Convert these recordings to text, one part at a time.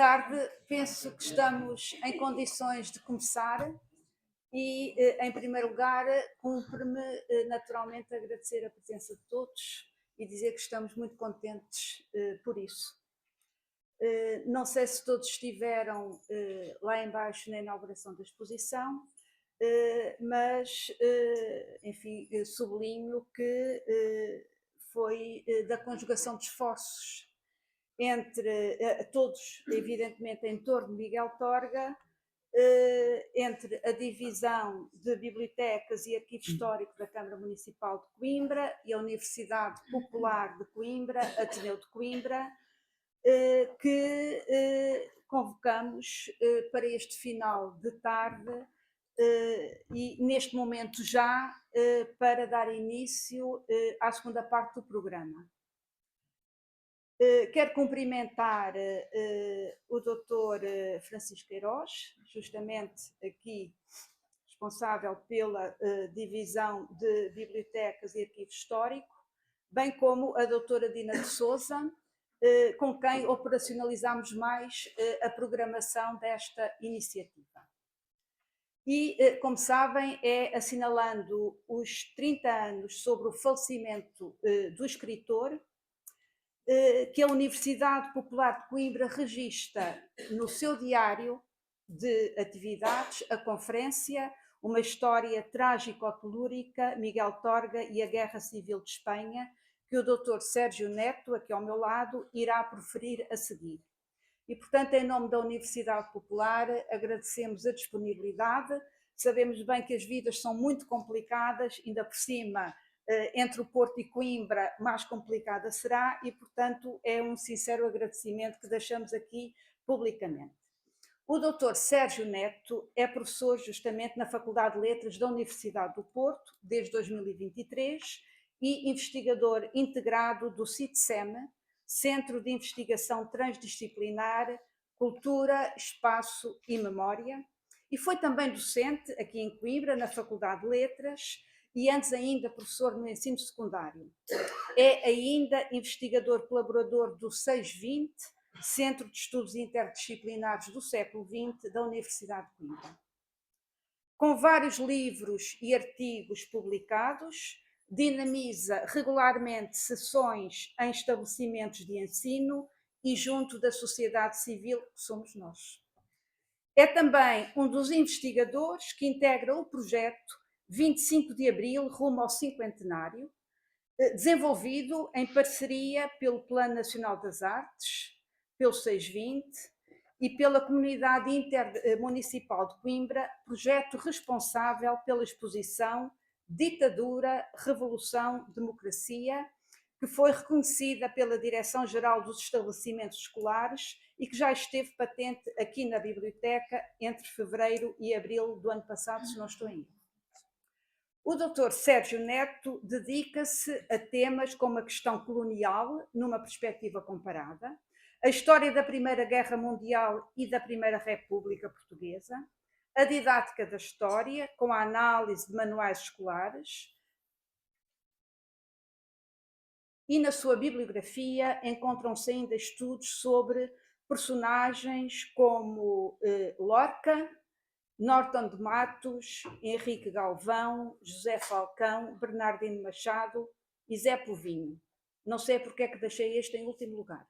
tarde, penso que estamos em condições de começar e, em primeiro lugar, cumpre-me naturalmente agradecer a presença de todos e dizer que estamos muito contentes por isso. Não sei se todos estiveram lá embaixo na inauguração da exposição, mas, enfim, sublinho que foi da conjugação de esforços entre todos, evidentemente, em torno de Miguel Torga, entre a divisão de bibliotecas e arquivo histórico da Câmara Municipal de Coimbra e a Universidade Popular de Coimbra, Ateneu de Coimbra, que convocamos para este final de tarde e neste momento já para dar início à segunda parte do programa. Quero cumprimentar o Dr. Francisco Queiroz, justamente aqui responsável pela divisão de bibliotecas e arquivo histórico, bem como a doutora Dina de Sousa, com quem operacionalizamos mais a programação desta iniciativa. E, como sabem, é assinalando os 30 anos sobre o falecimento do escritor que a Universidade Popular de Coimbra registra no seu diário de atividades a conferência Uma História Trágico-Telúrica, Miguel Torga e a Guerra Civil de Espanha, que o Dr. Sérgio Neto, aqui ao meu lado, irá proferir a seguir. E, portanto, em nome da Universidade Popular, agradecemos a disponibilidade. Sabemos bem que as vidas são muito complicadas, ainda por cima, entre o Porto e Coimbra, mais complicada será, e, portanto, é um sincero agradecimento que deixamos aqui publicamente. O Dr. Sérgio Neto é professor justamente na Faculdade de Letras da Universidade do Porto, desde 2023, e investigador integrado do CITSEM, Centro de Investigação Transdisciplinar, Cultura, Espaço e Memória, e foi também docente aqui em Coimbra, na Faculdade de Letras, e antes ainda professor no ensino secundário. É ainda investigador colaborador do 620, Centro de Estudos Interdisciplinares do século XX da Universidade de Coimbra. Com vários livros e artigos publicados, dinamiza regularmente sessões em estabelecimentos de ensino e junto da sociedade civil, que somos nós. É também um dos investigadores que integra o projeto 25 de Abril, rumo ao cinquentenário, desenvolvido em parceria pelo Plano Nacional das Artes, pelo 620 e pela Comunidade Intermunicipal de Coimbra, projeto responsável pela exposição Ditadura, Revolução, Democracia, que foi reconhecida pela Direção-Geral dos Estabelecimentos Escolares e que já esteve patente aqui na biblioteca entre fevereiro e abril do ano passado, se não estou em erro. O Dr. Sérgio Neto dedica-se a temas como a questão colonial, numa perspectiva comparada, a história da Primeira Guerra Mundial e da Primeira República Portuguesa, a didática da história, com a análise de manuais escolares, e na sua bibliografia encontram-se ainda estudos sobre personagens como Lorca, Norton de Matos, Henrique Galvão, José Falcão, Bernardino Machado e Zé Povinho. Não sei porque é que deixei este em último lugar.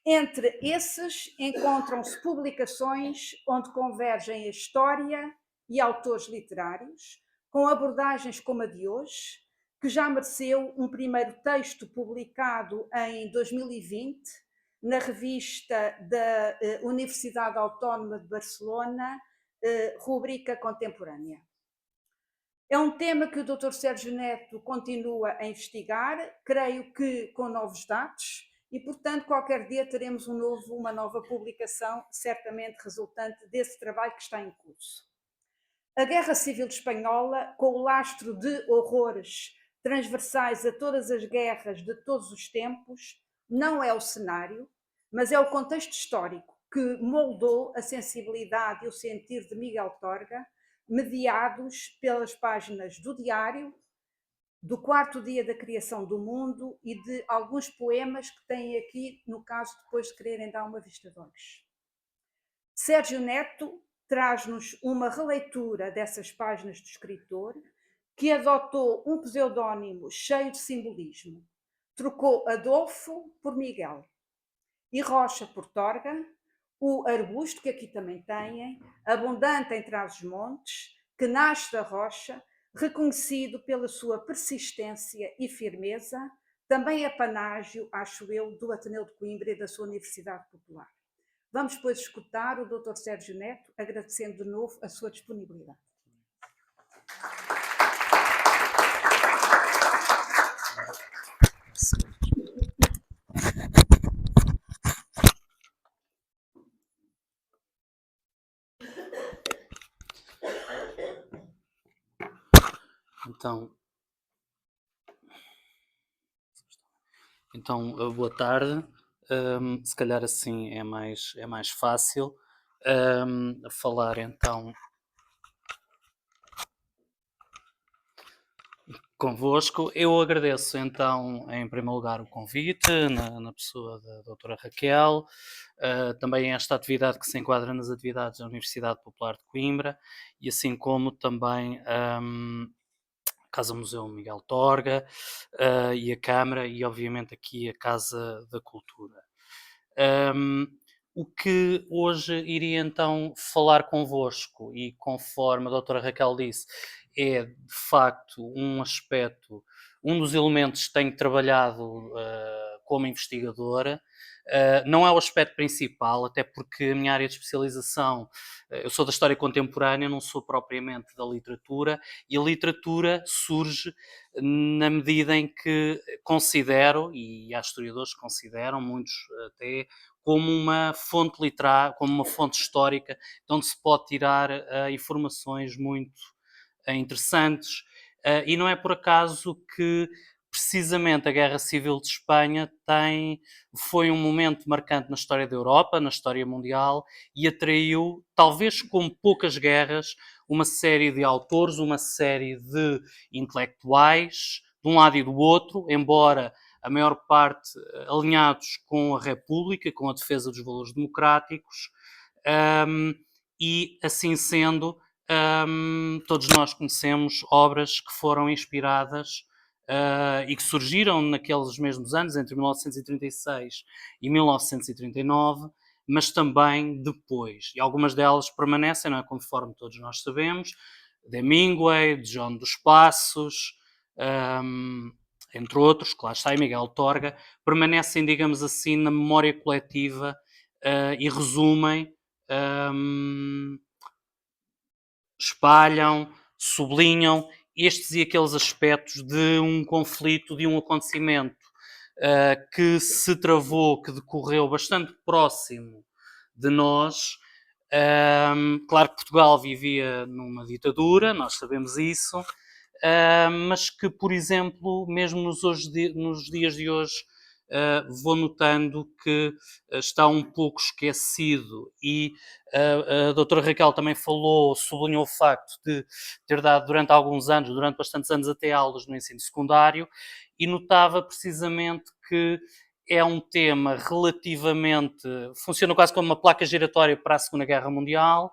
Entre esses encontram-se publicações onde convergem a história e autores literários, com abordagens como a de hoje, que já mereceu um primeiro texto publicado em 2020 na revista da Universidade Autónoma de Barcelona, rubrica contemporânea. É um tema que o Dr. Sérgio Neto continua a investigar, creio que com novos dados, e, portanto, qualquer dia teremos uma nova publicação, certamente resultante desse trabalho que está em curso. A Guerra Civil Espanhola, com o lastro de horrores transversais a todas as guerras de todos os tempos, não é o cenário, mas é o contexto histórico que moldou a sensibilidade e o sentir de Miguel Torga, mediados pelas páginas do diário, do quarto dia da criação do mundo e de alguns poemas que têm aqui, no caso, depois de quererem dar uma vista de olhos. Sérgio Neto traz-nos uma releitura dessas páginas do escritor, que adotou um pseudónimo cheio de simbolismo. Trocou Adolfo por Miguel e Rocha por Torga, o arbusto, que aqui também têm, abundante em Trás-os-Montes, que nasce da rocha, reconhecido pela sua persistência e firmeza, também é panágio, acho eu, do Ateneu de Coimbra e da sua Universidade Popular. Vamos depois escutar o Dr. Sérgio Neto, agradecendo de novo a sua disponibilidade. Então, boa tarde. Se calhar assim é mais fácil falar então convosco. Eu agradeço então em primeiro lugar o convite na pessoa da doutora Raquel, também esta atividade que se enquadra nas atividades da Universidade Popular de Coimbra e assim como também Casa Museu Miguel Torga e a Câmara e obviamente aqui a Casa da Cultura. O que hoje iria então falar convosco e conforme a doutora Raquel disse, é de facto um aspecto, um dos elementos que tenho trabalhado como investigadora. Não é o aspecto principal, até porque a minha área de especialização, eu sou da história contemporânea, não sou propriamente da literatura, e a literatura surge na medida em que considero, e há historiadores que consideram, muitos até, como uma fonte literária, como uma fonte histórica, de onde se pode tirar informações muito interessantes. E não é por acaso que precisamente a Guerra Civil de Espanha foi um momento marcante na história da Europa, na história mundial, e atraiu, talvez como poucas guerras, uma série de autores, uma série de intelectuais, de um lado e do outro, embora a maior parte alinhados com a República, com a defesa dos valores democráticos, e assim sendo, todos nós conhecemos obras que foram inspiradas e que surgiram naqueles mesmos anos, entre 1936 e 1939, mas também depois. E algumas delas permanecem, não é? Conforme todos nós sabemos, de Hemingway, de João dos Passos, entre outros, que lá está, e Miguel Torga, permanecem, digamos assim, na memória coletiva e resumem, espalham, sublinham estes e aqueles aspectos de um conflito, de um acontecimento que se travou, que decorreu bastante próximo de nós. Claro que Portugal vivia numa ditadura, nós sabemos isso, mas que, por exemplo, mesmo nos dias de hoje, vou notando que está um pouco esquecido e a doutora Raquel também sublinhou o facto de ter dado durante alguns anos, durante bastantes anos até aulas no ensino secundário e notava precisamente que é um tema relativamente, funciona quase como uma placa giratória para a Segunda Guerra Mundial,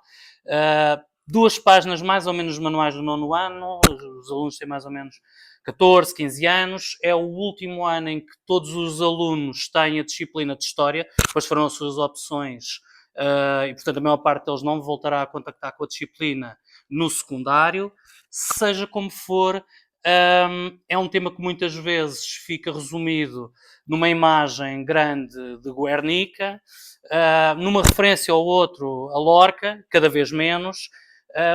2 páginas mais ou menos manuais do 9º ano, os alunos têm mais ou menos 14, 15 anos, é o último ano em que todos os alunos têm a disciplina de História, depois foram as suas opções e portanto a maior parte deles não voltará a contactar com a disciplina no secundário, seja como for, é um tema que muitas vezes fica resumido numa imagem grande de Guernica, numa referência ao outro, a Lorca, cada vez menos,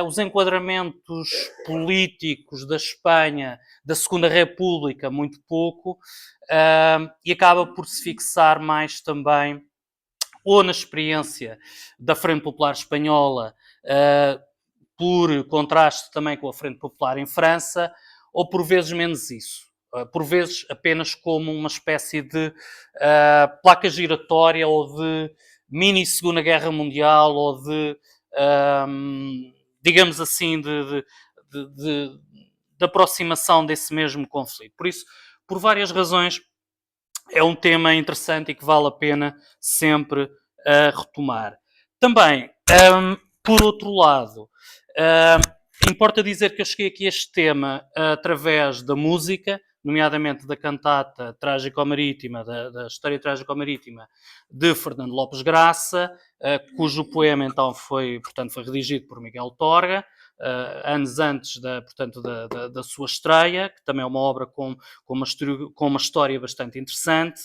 os enquadramentos políticos da Espanha, da Segunda República, muito pouco, e acaba por se fixar mais também ou na experiência da Frente Popular Espanhola, por contraste também com a Frente Popular em França, ou por vezes menos isso. Por vezes apenas como uma espécie de placa giratória ou de mini Segunda Guerra Mundial ou de, digamos assim, de de aproximação desse mesmo conflito. Por isso, por várias razões, é um tema interessante e que vale a pena sempre retomar. Também, por outro lado, importa dizer que eu cheguei aqui a este tema através da música, nomeadamente da cantata Trágico-Marítima, da história Trágico-Marítima de Fernando Lopes Graça, cujo poema então portanto, foi redigido por Miguel Torga, anos antes da sua estreia, que também é uma obra com uma história bastante interessante.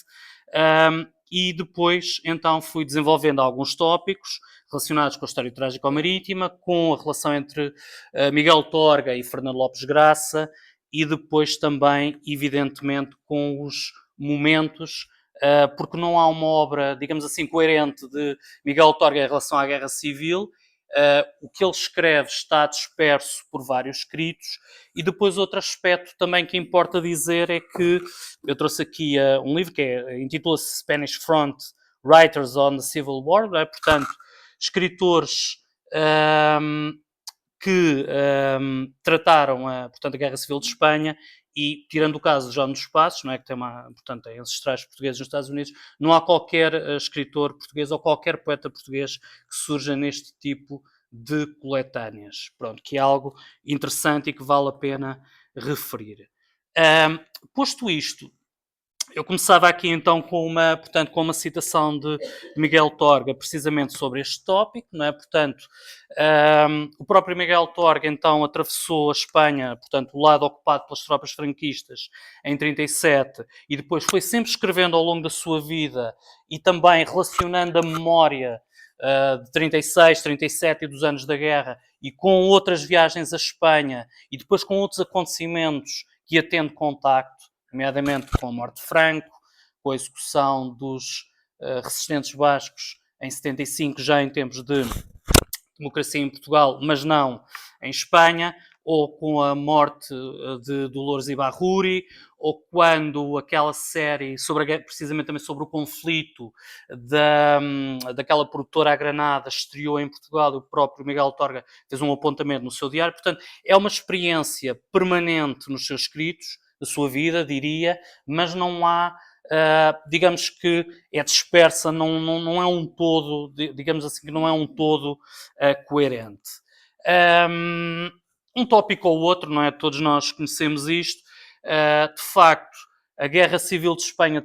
E depois, então, fui desenvolvendo alguns tópicos relacionados com a história trágico-marítima, com a relação entre Miguel Torga e Fernando Lopes Graça, e depois também, evidentemente, com os momentos, porque não há uma obra, digamos assim, coerente de Miguel Torga em relação à Guerra Civil. O que ele escreve está disperso por vários escritos. E depois outro aspecto também que importa dizer é que eu trouxe aqui um livro que intitula-se Spanish Front, Writers on the Civil War, portanto, escritores que trataram portanto, a Guerra Civil de Espanha, e tirando o caso de João dos Passos, não é, que portanto, tem ancestrais portugueses nos Estados Unidos, não há qualquer escritor português ou qualquer poeta português que surja neste tipo de coletâneas. Pronto, que é algo interessante e que vale a pena referir. Posto isto, eu começava aqui então portanto, com uma citação de Miguel Torga, precisamente sobre este tópico, não é? Portanto, o próprio Miguel Torga então atravessou a Espanha, portanto, o lado ocupado pelas tropas franquistas em 37, e depois foi sempre escrevendo ao longo da sua vida e também relacionando a memória de 36, 37 e dos anos da guerra, e com outras viagens à Espanha, e depois com outros acontecimentos que ia tendo contacto, nomeadamente com a morte de Franco, com a execução dos resistentes bascos em 75, já em tempos de democracia em Portugal, mas não em Espanha, ou com a morte de Dolores Ibarruri, ou quando aquela série, precisamente também sobre o conflito daquela produtora à Granada, estreou em Portugal, e o próprio Miguel Torga fez um apontamento no seu diário. Portanto, é uma experiência permanente nos seus escritos, da sua vida, diria, mas não há, digamos que é dispersa, não é um todo, digamos assim, que não é um todo coerente. Um tópico ou outro, não é? Todos nós conhecemos isto. De facto, a Guerra Civil de Espanha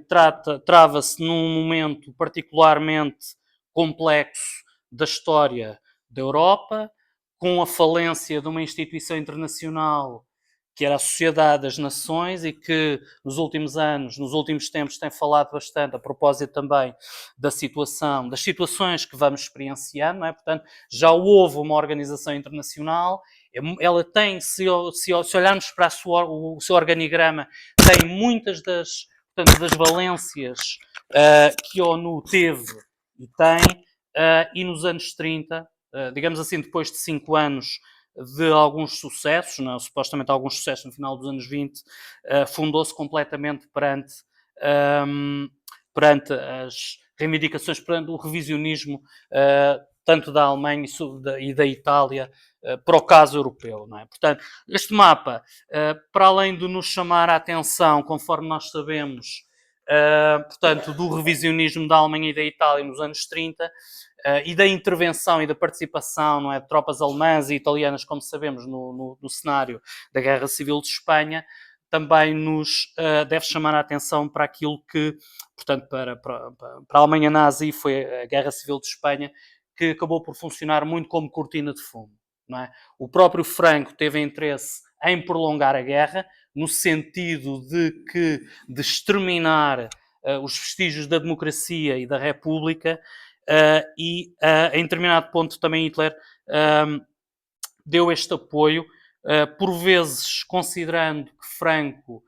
trava-se num momento particularmente complexo da história da Europa, com a falência de uma instituição internacional que era a Sociedade das Nações, e que nos últimos anos, nos últimos tempos, tem falado bastante a propósito também das situações que vamos experienciando, não é? Portanto, já houve uma organização internacional, ela tem, se olharmos para o seu organigrama, tem muitas das valências que a ONU teve e tem, e nos anos 30, digamos assim, depois de 5 anos de alguns sucessos, não, supostamente alguns sucessos no final dos anos 20, fundou-se completamente perante as reivindicações, perante o revisionismo, tanto da Alemanha e da Itália, para o caso europeu, não é? Portanto, este mapa, para além de nos chamar a atenção, conforme nós sabemos, portanto, do revisionismo da Alemanha e da Itália nos anos 30, e da intervenção e da participação, não é, de tropas alemãs e italianas, como sabemos, no cenário da Guerra Civil de Espanha, também nos deve chamar a atenção para aquilo que, portanto, para a Alemanha nazi, foi a Guerra Civil de Espanha, que acabou por funcionar muito como cortina de fumo. Não é? O próprio Franco teve interesse em prolongar a guerra, no sentido de exterminar os vestígios da democracia e da república, e em determinado ponto também Hitler deu este apoio, por vezes considerando que Franco,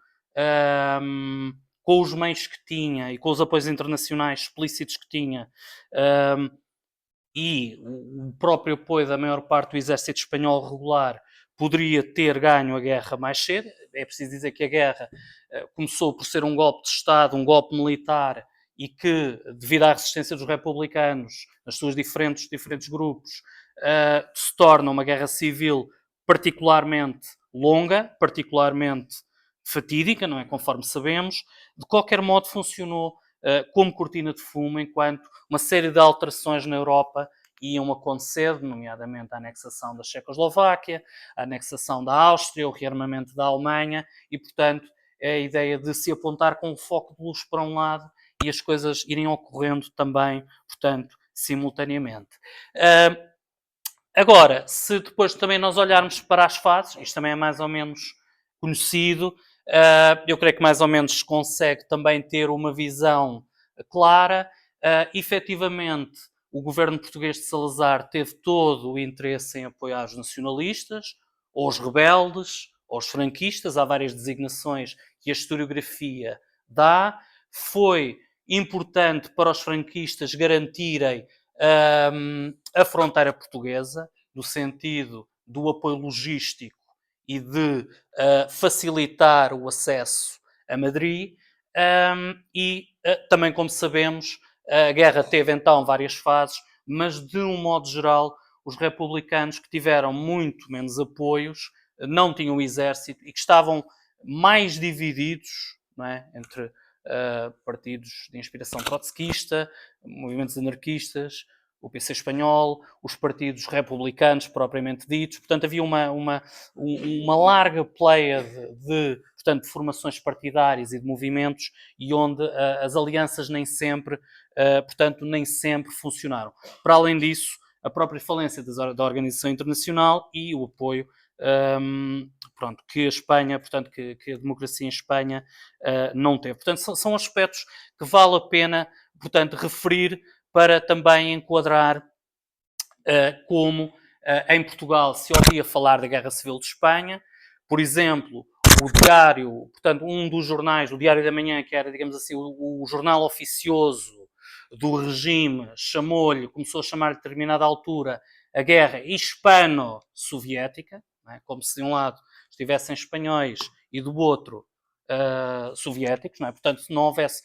com os meios que tinha e com os apoios internacionais explícitos que tinha, e o próprio apoio da maior parte do exército espanhol regular, poderia ter ganho a guerra mais cedo. É preciso dizer que a guerra começou por ser um golpe de Estado, um golpe militar, e que, devido à resistência dos republicanos, nas suas diferentes grupos, se torna uma guerra civil particularmente longa, particularmente fatídica, não é? Conforme sabemos. De qualquer modo, funcionou como cortina de fumo, enquanto uma série de alterações na Europa iam acontecer, nomeadamente a anexação da Checoslováquia, a anexação da Áustria, o rearmamento da Alemanha, e, portanto, é a ideia de se apontar com um foco de luz para um lado e as coisas irem ocorrendo também, portanto, simultaneamente. Agora, se depois também nós olharmos para as fases, isto também é mais ou menos conhecido, eu creio que mais ou menos se consegue também ter uma visão clara. Efetivamente, o governo português de Salazar teve todo o interesse em apoiar os nacionalistas, ou os rebeldes, ou os franquistas, há várias designações que a historiografia dá. Foi importante para os franquistas garantirem a fronteira portuguesa, no sentido do apoio logístico e de facilitar o acesso a Madrid. E também, como sabemos, a guerra teve então várias fases, mas de um modo geral, os republicanos, que tiveram muito menos apoios, não tinham exército e que estavam mais divididos, não é, entre partidos de inspiração trotskista, movimentos anarquistas, o PC espanhol, os partidos republicanos propriamente ditos. Portanto, havia uma larga pleia portanto, de formações partidárias e de movimentos, e onde as alianças nem sempre, portanto, nem sempre funcionaram. Para além disso, a própria falência da organização internacional e o apoio pronto, que a Espanha, portanto, que a democracia em Espanha não teve. Portanto, são aspectos que vale a pena, portanto, referir para também enquadrar como em Portugal se ouvia falar da Guerra Civil de Espanha. Por exemplo, o diário, portanto, um dos jornais, o Diário da Manhã, que era, digamos assim, o jornal oficioso do regime, começou a chamar-lhe a determinada altura a guerra hispano-soviética, é? Como se de um lado estivessem espanhóis e do outro soviéticos, não é? Portanto, se não houvesse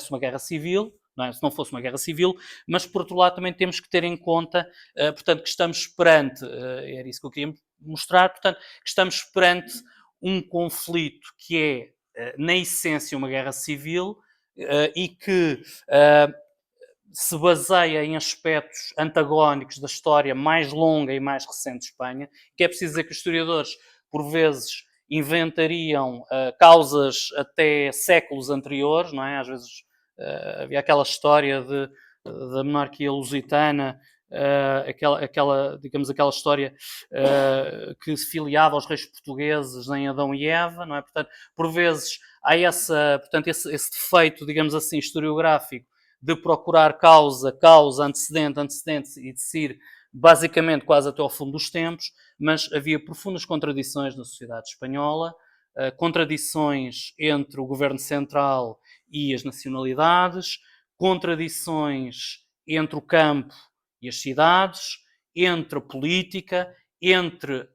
uma guerra civil, não é? Se não fosse uma guerra civil, mas por outro lado também temos que ter em conta, portanto, que estamos perante, era isso que eu queria mostrar, portanto, que estamos perante um conflito que é, na essência, uma guerra civil e que se baseia em aspectos antagónicos da história mais longa e mais recente de Espanha, que é preciso dizer que os historiadores, por vezes, inventariam causas até séculos anteriores, não é? Às vezes havia aquela história da monarquia lusitana, digamos, aquela história que se filiava aos reis portugueses em Adão e Eva, não é? Portanto, por vezes há portanto, esse defeito, digamos assim, historiográfico de procurar causa, antecedente e de se ir basicamente quase até ao fundo dos tempos, mas havia profundas contradições na sociedade espanhola, contradições entre o governo central e as nacionalidades, contradições entre o campo e as cidades, entre a política, entre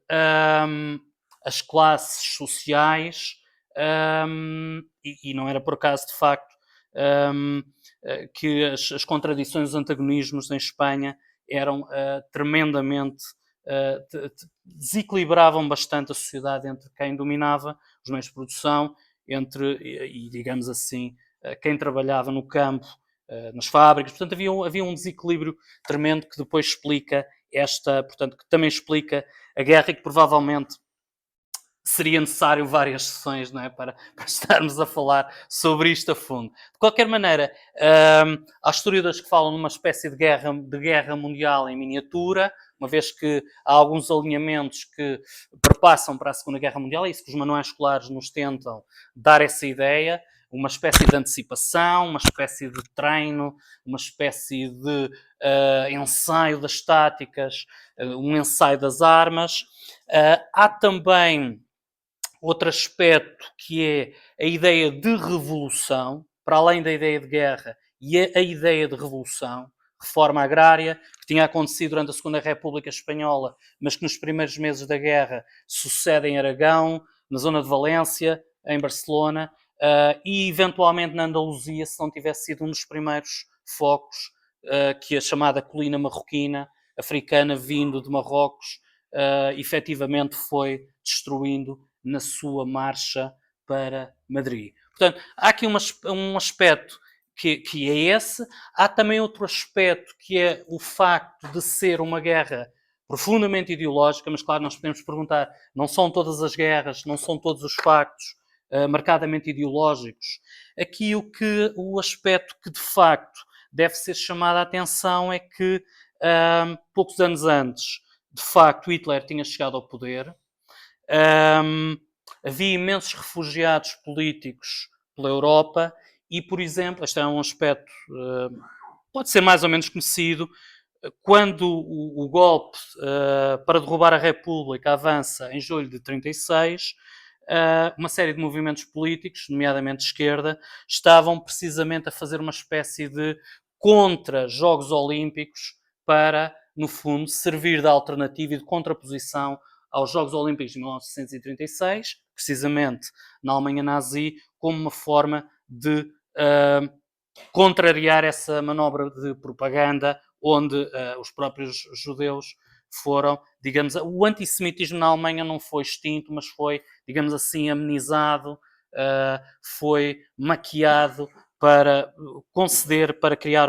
as classes sociais, e não era por acaso, de facto, que as contradições, os antagonismos em Espanha eram tremendamente, desequilibravam bastante a sociedade entre quem dominava os meios de produção, e digamos assim, quem trabalhava no campo, nas fábricas. Portanto, havia um desequilíbrio tremendo que depois explica portanto, que também explica a guerra e que provavelmente seria necessário várias sessões, não é, para estarmos a falar sobre isto a fundo. De qualquer maneira, há historiadores que falam numa espécie de guerra mundial em miniatura, uma vez que há alguns alinhamentos que perpassam para a Segunda Guerra Mundial, é isso que os manuais escolares nos tentam dar essa ideia, uma espécie de antecipação, uma espécie de treino, uma espécie de ensaio das táticas, um ensaio das armas. Há também outro aspecto que é a ideia de revolução, para além da ideia de guerra, e a ideia de revolução, reforma agrária, que tinha acontecido durante a Segunda República Espanhola, mas que nos primeiros meses da guerra sucede em Aragão, na zona de Valência, em Barcelona, e eventualmente na Andaluzia, se não tivesse sido um dos primeiros focos que a chamada colina marroquina, africana, vindo de Marrocos, efetivamente foi destruindo na sua marcha para Madrid. Portanto, há aqui um aspecto que é esse. Há também outro aspecto que é o facto de ser uma guerra profundamente ideológica, mas claro, nós podemos perguntar, não são todas as guerras, não são todos os factos marcadamente ideológicos. Aqui o aspecto que de facto deve ser chamado a atenção é que poucos anos antes, de facto, Hitler tinha chegado ao poder. Havia imensos refugiados políticos pela Europa e, por exemplo, este é um aspecto, pode ser mais ou menos conhecido, quando o golpe para derrubar a República avança em julho de 36, uma série de movimentos políticos, nomeadamente de esquerda, estavam precisamente a fazer uma espécie de contra-Jogos Olímpicos para, no fundo, servir de alternativa e de contraposição aos Jogos Olímpicos de 1936, precisamente na Alemanha nazi, como uma forma de contrariar essa manobra de propaganda onde os próprios judeus foram, digamos, o antissemitismo na Alemanha não foi extinto, mas foi, digamos assim, amenizado, foi maquiado para conceder, para criar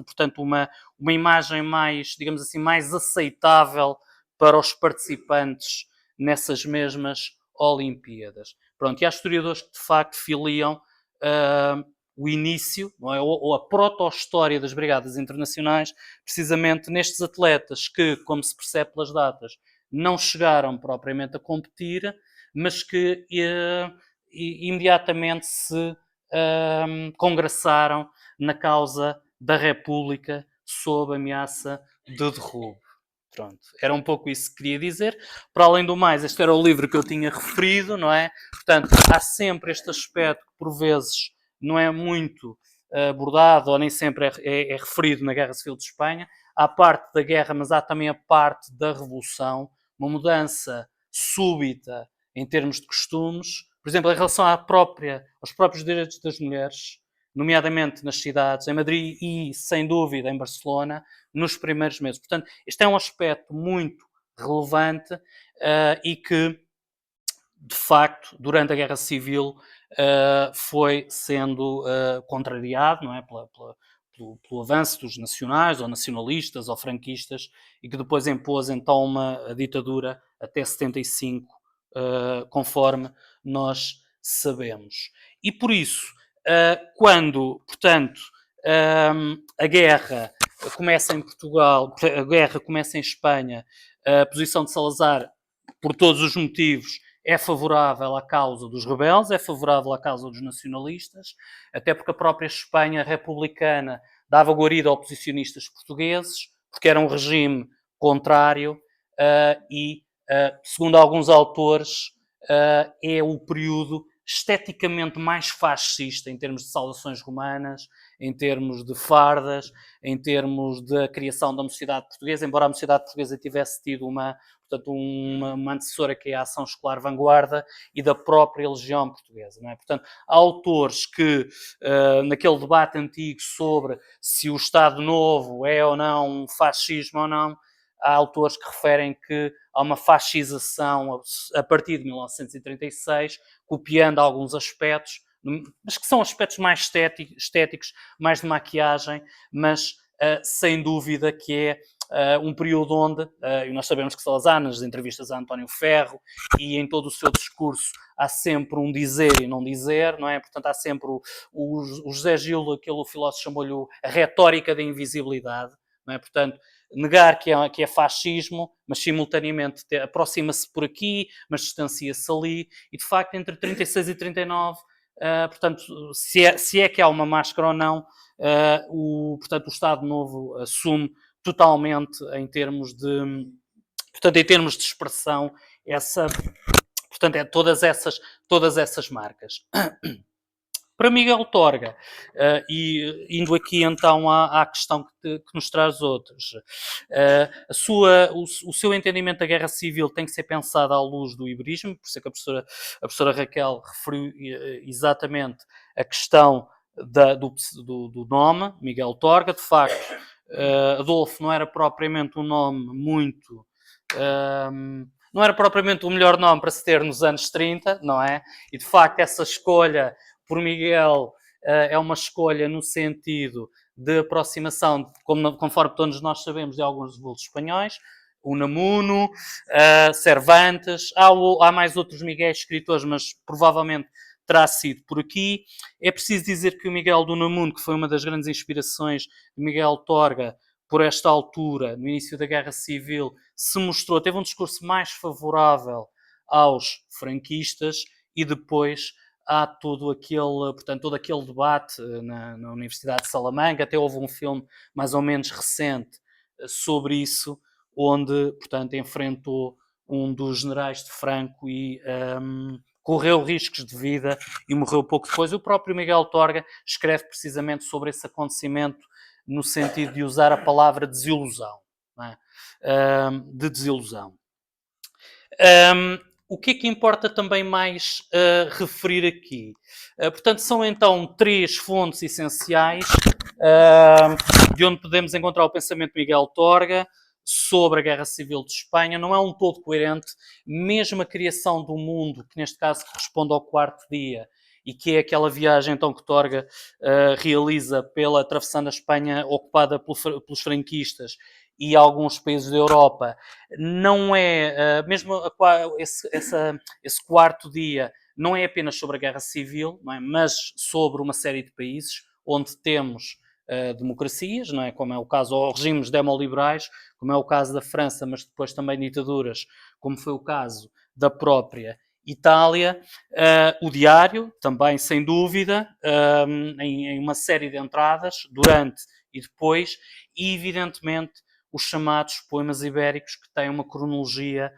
portanto, uma imagem mais, digamos assim, mais aceitável para os participantes nessas mesmas Olimpíadas. Pronto, e há historiadores que de facto filiam o início, não é? ou a proto-história das Brigadas Internacionais, precisamente nestes atletas que, como se percebe pelas datas, não chegaram propriamente a competir, mas que imediatamente se congraçaram na causa da República sob ameaça de derrubo. Pronto, era um pouco isso que queria dizer. Para além do mais, este era o livro que eu tinha referido, não é? Portanto, há sempre este aspecto que, por vezes, não é muito abordado ou nem sempre é referido na Guerra Civil de Espanha. Há a parte da guerra, mas há também a parte da Revolução, uma mudança súbita em termos de costumes. Por exemplo, em relação aos próprios direitos das mulheres, nomeadamente nas cidades, em Madrid e, sem dúvida, em Barcelona, nos primeiros meses. Portanto, este é um aspecto muito relevante e que, de facto, durante a Guerra Civil foi sendo contrariado, não é? Pelo avanço dos nacionais, ou nacionalistas, ou franquistas, e que depois impôs então uma ditadura até 75, conforme nós sabemos. E por isso, quando, portanto, a guerra começa em Portugal, a guerra começa em Espanha, a posição de Salazar, por todos os motivos, é favorável à causa dos rebeldes, é favorável à causa dos nacionalistas, até porque a própria Espanha republicana dava guarida a oposicionistas portugueses, porque era um regime contrário e, segundo alguns autores, é o período esteticamente mais fascista em termos de saudações romanas, em termos de fardas, em termos da criação da mocidade portuguesa, embora a mocidade portuguesa tivesse tido portanto, uma antecessora que é a Ação Escolar Vanguarda e da própria Legião Portuguesa. Não é? Portanto, há autores que, naquele debate antigo sobre se o Estado Novo é ou não um fascismo ou não, há autores que referem que há uma fascização a partir de 1936, copiando alguns aspectos, mas que são aspectos mais estéticos, mais de maquiagem, mas sem dúvida que é um período onde, e nós sabemos que Salazar, nas entrevistas a António Ferro e em todo o seu discurso, há sempre um dizer e não dizer, não é? Portanto, há sempre o José Gil, aquele filósofo, chamou-lhe a retórica da invisibilidade, não é? Portanto, negar que é fascismo, mas simultaneamente aproxima-se por aqui, mas distancia-se ali, e de facto entre 36 e 39, portanto, se é que há uma máscara ou não, portanto, o Estado Novo assume totalmente em termos de expressão portanto, todas essas marcas. Para Miguel Torga, e indo aqui então à questão que nos traz outros, o seu entendimento da guerra civil tem que ser pensado à luz do iberismo, por isso é que a professora Raquel referiu exatamente a questão do nome, Miguel Torga. De facto, Adolfo não era propriamente um nome muito não era propriamente o melhor nome para se ter nos anos 30, não é? E de facto essa escolha por Miguel é uma escolha no sentido de aproximação, conforme todos nós sabemos, de alguns vultos espanhóis, Unamuno, Cervantes, há mais outros Miguel escritores, mas provavelmente terá sido por aqui. É preciso dizer que o Miguel de Unamuno, que foi uma das grandes inspirações de Miguel Torga, por esta altura, no início da Guerra Civil, teve um discurso mais favorável aos franquistas e depois há todo aquele debate na Universidade de Salamanca, até houve um filme mais ou menos recente sobre isso, onde, portanto, enfrentou um dos generais de Franco e correu riscos de vida e morreu pouco depois. O próprio Miguel Torga escreve precisamente sobre esse acontecimento no sentido de usar a palavra desilusão, não é? De desilusão. O que é que importa também mais referir aqui? Portanto, são então 3 fontes essenciais de onde podemos encontrar o pensamento de Miguel Torga sobre a Guerra Civil de Espanha. Não é um todo coerente, mesmo a criação do mundo, que neste caso corresponde ao 4º dia, e que é aquela viagem então que Torga realiza atravessando a Espanha ocupada pelos franquistas e alguns países da Europa, não é, mesmo esse 4º dia, não é apenas sobre a Guerra Civil, não é? Mas sobre uma série de países onde temos democracias, não é? Como é o caso, ou regimes demoliberais, como é o caso da França, mas depois também ditaduras, como foi o caso da própria Itália. O diário, também sem dúvida, em uma série de entradas, durante e depois, e evidentemente os chamados poemas ibéricos, que têm uma cronologia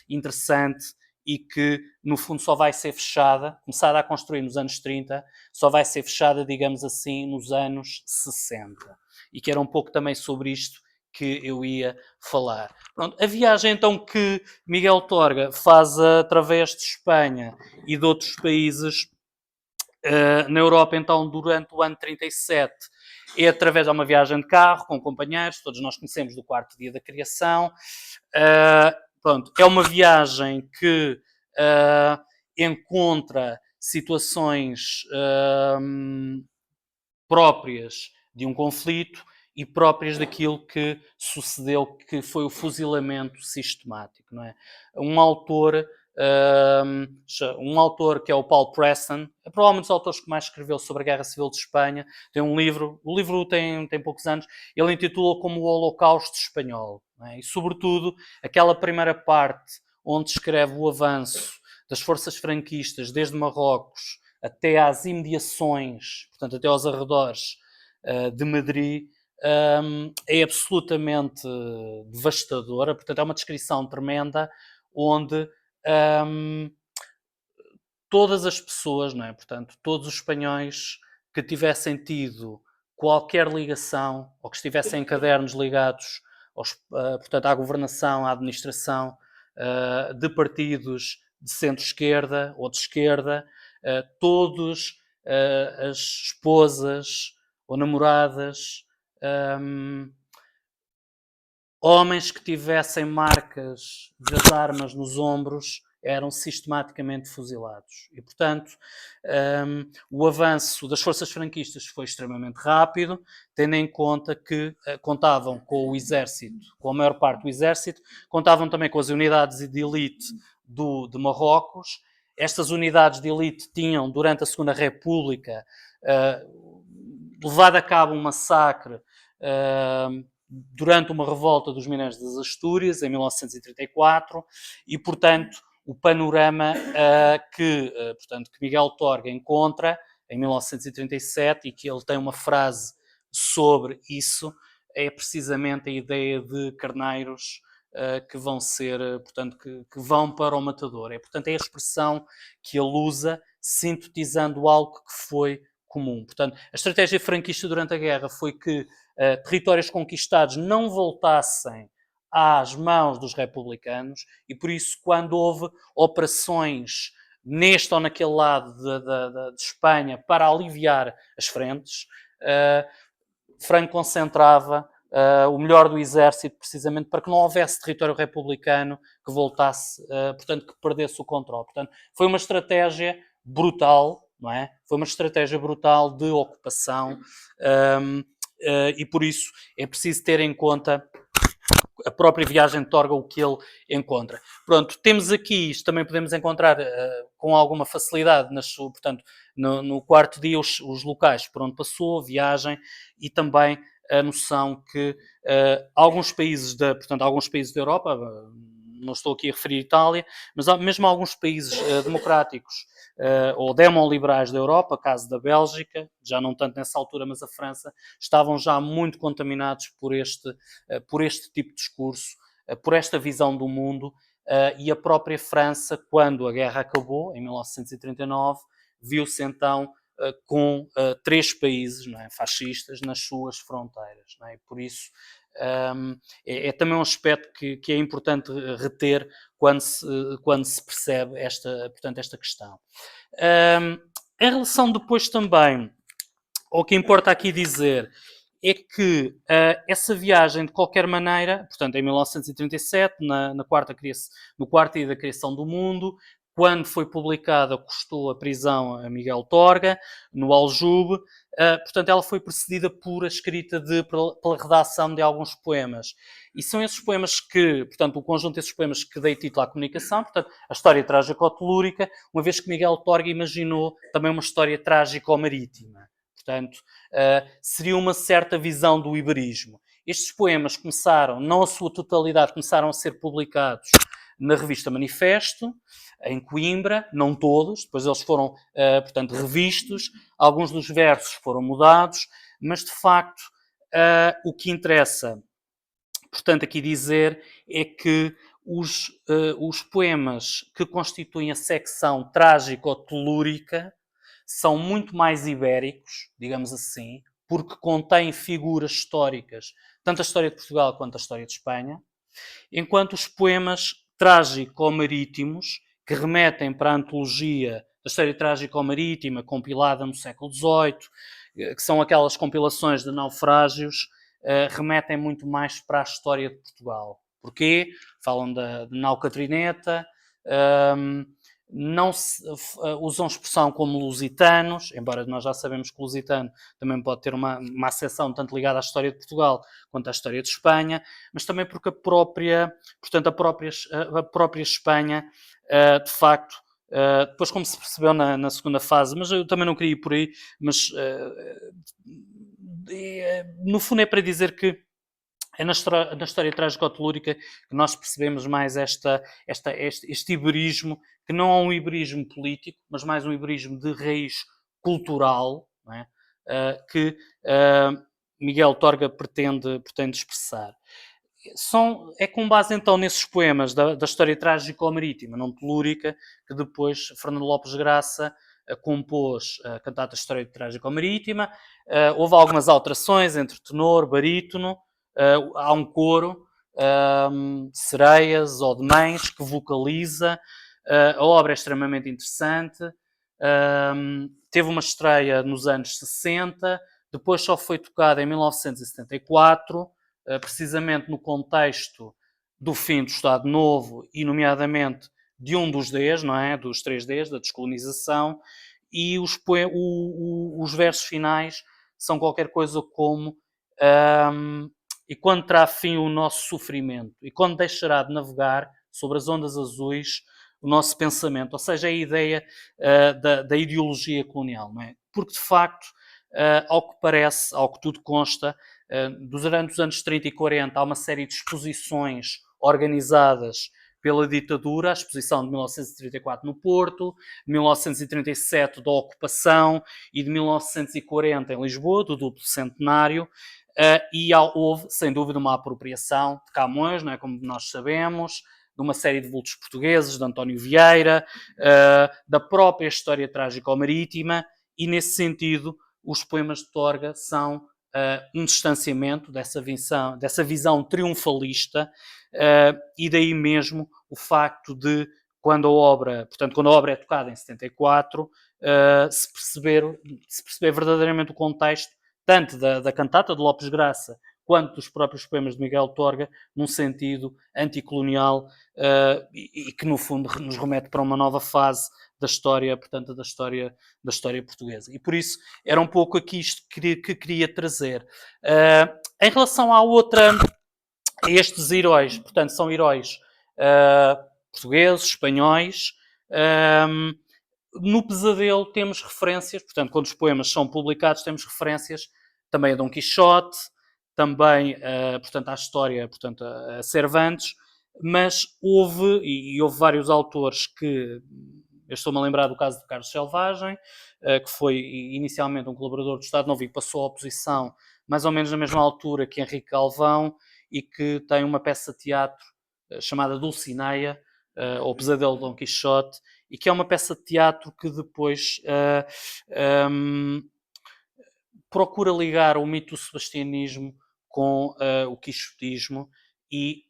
interessante e que, no fundo, só vai ser fechada, começada a construir nos anos 30, só vai ser fechada, digamos assim, nos anos 60. E que era um pouco também sobre isto que eu ia falar. Pronto, a viagem então que Miguel Torga faz através de Espanha e de outros países na Europa, então, durante o ano 37, é através de uma viagem de carro, com companheiros, todos nós conhecemos do 4º dia da criação. Pronto, é uma viagem que encontra situações próprias de um conflito e próprias daquilo que sucedeu, que foi o fuzilamento sistemático, não é? Um autor que é o Paul Preston, é provavelmente um dos autores que mais escreveu sobre a Guerra Civil de Espanha, tem um livro, o livro tem poucos anos, ele intitula como o Holocausto Espanhol, não é? E sobretudo aquela primeira parte onde descreve o avanço das forças franquistas desde Marrocos até às imediações, portanto até aos arredores de Madrid, é absolutamente devastadora. Portanto, é uma descrição tremenda onde todas as pessoas, não é? Portanto, todos os espanhóis que tivessem tido qualquer ligação ou que estivessem em cadernos ligados portanto, à governação, à administração de partidos de centro-esquerda ou de esquerda, todos as esposas ou namoradas, homens que tivessem marcas das armas nos ombros eram sistematicamente fuzilados. E, portanto, o avanço das forças franquistas foi extremamente rápido, tendo em conta que contavam com o exército, com a maior parte do exército, contavam também com as unidades de elite de Marrocos. Estas unidades de elite tinham, durante a Segunda República, levado a cabo um massacre durante uma revolta dos mineiros das Astúrias, em 1934, e, portanto, o panorama portanto, que Miguel Torga encontra em 1937, e que ele tem uma frase sobre isso, é precisamente a ideia de carneiros que vão ser, portanto, que vão para o matador. Portanto, é a expressão que ele usa, sintetizando algo que foi comum. Portanto, a estratégia franquista durante a guerra foi que territórios conquistados não voltassem às mãos dos republicanos, e por isso, quando houve operações neste ou naquele lado de Espanha para aliviar as frentes, Franco concentrava o melhor do exército, precisamente para que não houvesse território republicano que voltasse, portanto, que perdesse o controle. Portanto, foi uma estratégia brutal, não é? Foi uma estratégia brutal de ocupação, e por isso é preciso ter em conta a própria viagem de Torga, o que ele encontra. Pronto, temos aqui, isto também podemos encontrar com alguma facilidade, portanto, no quarto dia, os locais por onde passou, a viagem, e também a noção que alguns países da Europa, não estou aqui a referir a Itália, mas mesmo alguns países democráticos ou demoliberais da Europa, caso da Bélgica, já não tanto nessa altura, mas a França, estavam já muito contaminados por este tipo de discurso, por esta visão do mundo, e a própria França, quando a guerra acabou, em 1939, viu-se então com 3 países, não é, fascistas nas suas fronteiras. Não é? Por isso, é também um aspecto que é importante reter quando se percebe esta questão. Em relação depois também, o que importa aqui dizer é que essa viagem, de qualquer maneira, portanto, em 1937, no quarto dia da criação do mundo, quando foi publicada, custou a prisão a Miguel Torga, no Aljube, portanto, ela foi precedida por a escrita pela redação de alguns poemas. E são esses poemas portanto, o conjunto desses poemas que dei título à comunicação, portanto, a história trágico-telúrica, uma vez que Miguel Torga imaginou também uma história trágico-marítima. Portanto, seria uma certa visão do iberismo. Estes poemas começaram, não a sua totalidade, começaram a ser publicados na revista Manifesto, em Coimbra, não todos, depois eles foram, portanto, revistos, alguns dos versos foram mudados, mas de facto o que interessa, portanto, aqui dizer é que os poemas que constituem a secção trágico-telúrica são muito mais ibéricos, digamos assim, porque contêm figuras históricas, tanto a história de Portugal quanto a história de Espanha, enquanto os poemas trágico-marítimos, que remetem para a antologia da história trágico-marítima, compilada no século XVIII, que são aquelas compilações de naufrágios, remetem muito mais para a história de Portugal. Porquê? Falam de Nau Catrineta, não usam expressão como lusitanos, embora nós já sabemos que lusitano também pode ter uma acessão tanto ligada à história de Portugal quanto à história de Espanha, mas também porque a própria Espanha, de facto, depois como se percebeu na segunda fase, mas eu também não queria ir por aí, mas no fundo é para dizer que é na história trágico-telúrica que nós percebemos mais este iberismo, que não é um iberismo político, mas mais um iberismo de raiz cultural, não é? Que Miguel Torga pretende expressar. É com base então nesses poemas da história trágico-marítima, não telúrica, que depois Fernando Lopes Graça compôs a cantata História Trágico-Marítima. Houve algumas alterações entre tenor, barítono, há um coro, Sereias ou de Mães, que vocaliza. A obra é extremamente interessante. Teve uma estreia nos anos 60, depois só foi tocada em 1974, precisamente no contexto do fim do Estado Novo e, nomeadamente, de um dos Ds, não é? Dos 3 Ds, da descolonização, e os versos finais são qualquer coisa como e quando terá fim o nosso sofrimento, e quando deixará de navegar sobre as ondas azuis o nosso pensamento, ou seja, a ideia da ideologia colonial, não é? Porque, de facto, ao que parece, ao que tudo consta, durante os anos 30 e 40 há uma série de exposições organizadas pela ditadura, a exposição de 1934 no Porto, de 1937 da ocupação e de 1940 em Lisboa, do duplo centenário, e houve, sem dúvida, uma apropriação de Camões, não é, como nós sabemos, de uma série de vultos portugueses, de António Vieira, da própria história trágico-marítima, e nesse sentido os poemas de Torga são um distanciamento dessa visão triunfalista, e daí mesmo o facto de, quando a obra é tocada em 74, se perceber verdadeiramente o contexto, tanto da cantata de Lopes Graça, quanto dos próprios poemas de Miguel Torga, num sentido anticolonial e que, no fundo, nos remete para uma nova fase da história, portanto, da história portuguesa. E por isso era um pouco aqui isto que queria trazer. Em relação a estes heróis, portanto, são heróis portugueses, espanhóis. No Pesadelo temos referências, portanto, quando os poemas são publicados, temos referências também a Dom Quixote, também, portanto, à história, portanto, a Cervantes, mas houve vários autores que, eu estou-me a lembrar do caso de Carlos Selvagem, que foi inicialmente um colaborador do Estado Novo e passou à oposição mais ou menos na mesma altura que Henrique Galvão, e que tem uma peça de teatro chamada Dulcineia, ou Pesadelo de Dom Quixote, e que é uma peça de teatro que depois procura ligar o mito do sebastianismo com o quixotismo e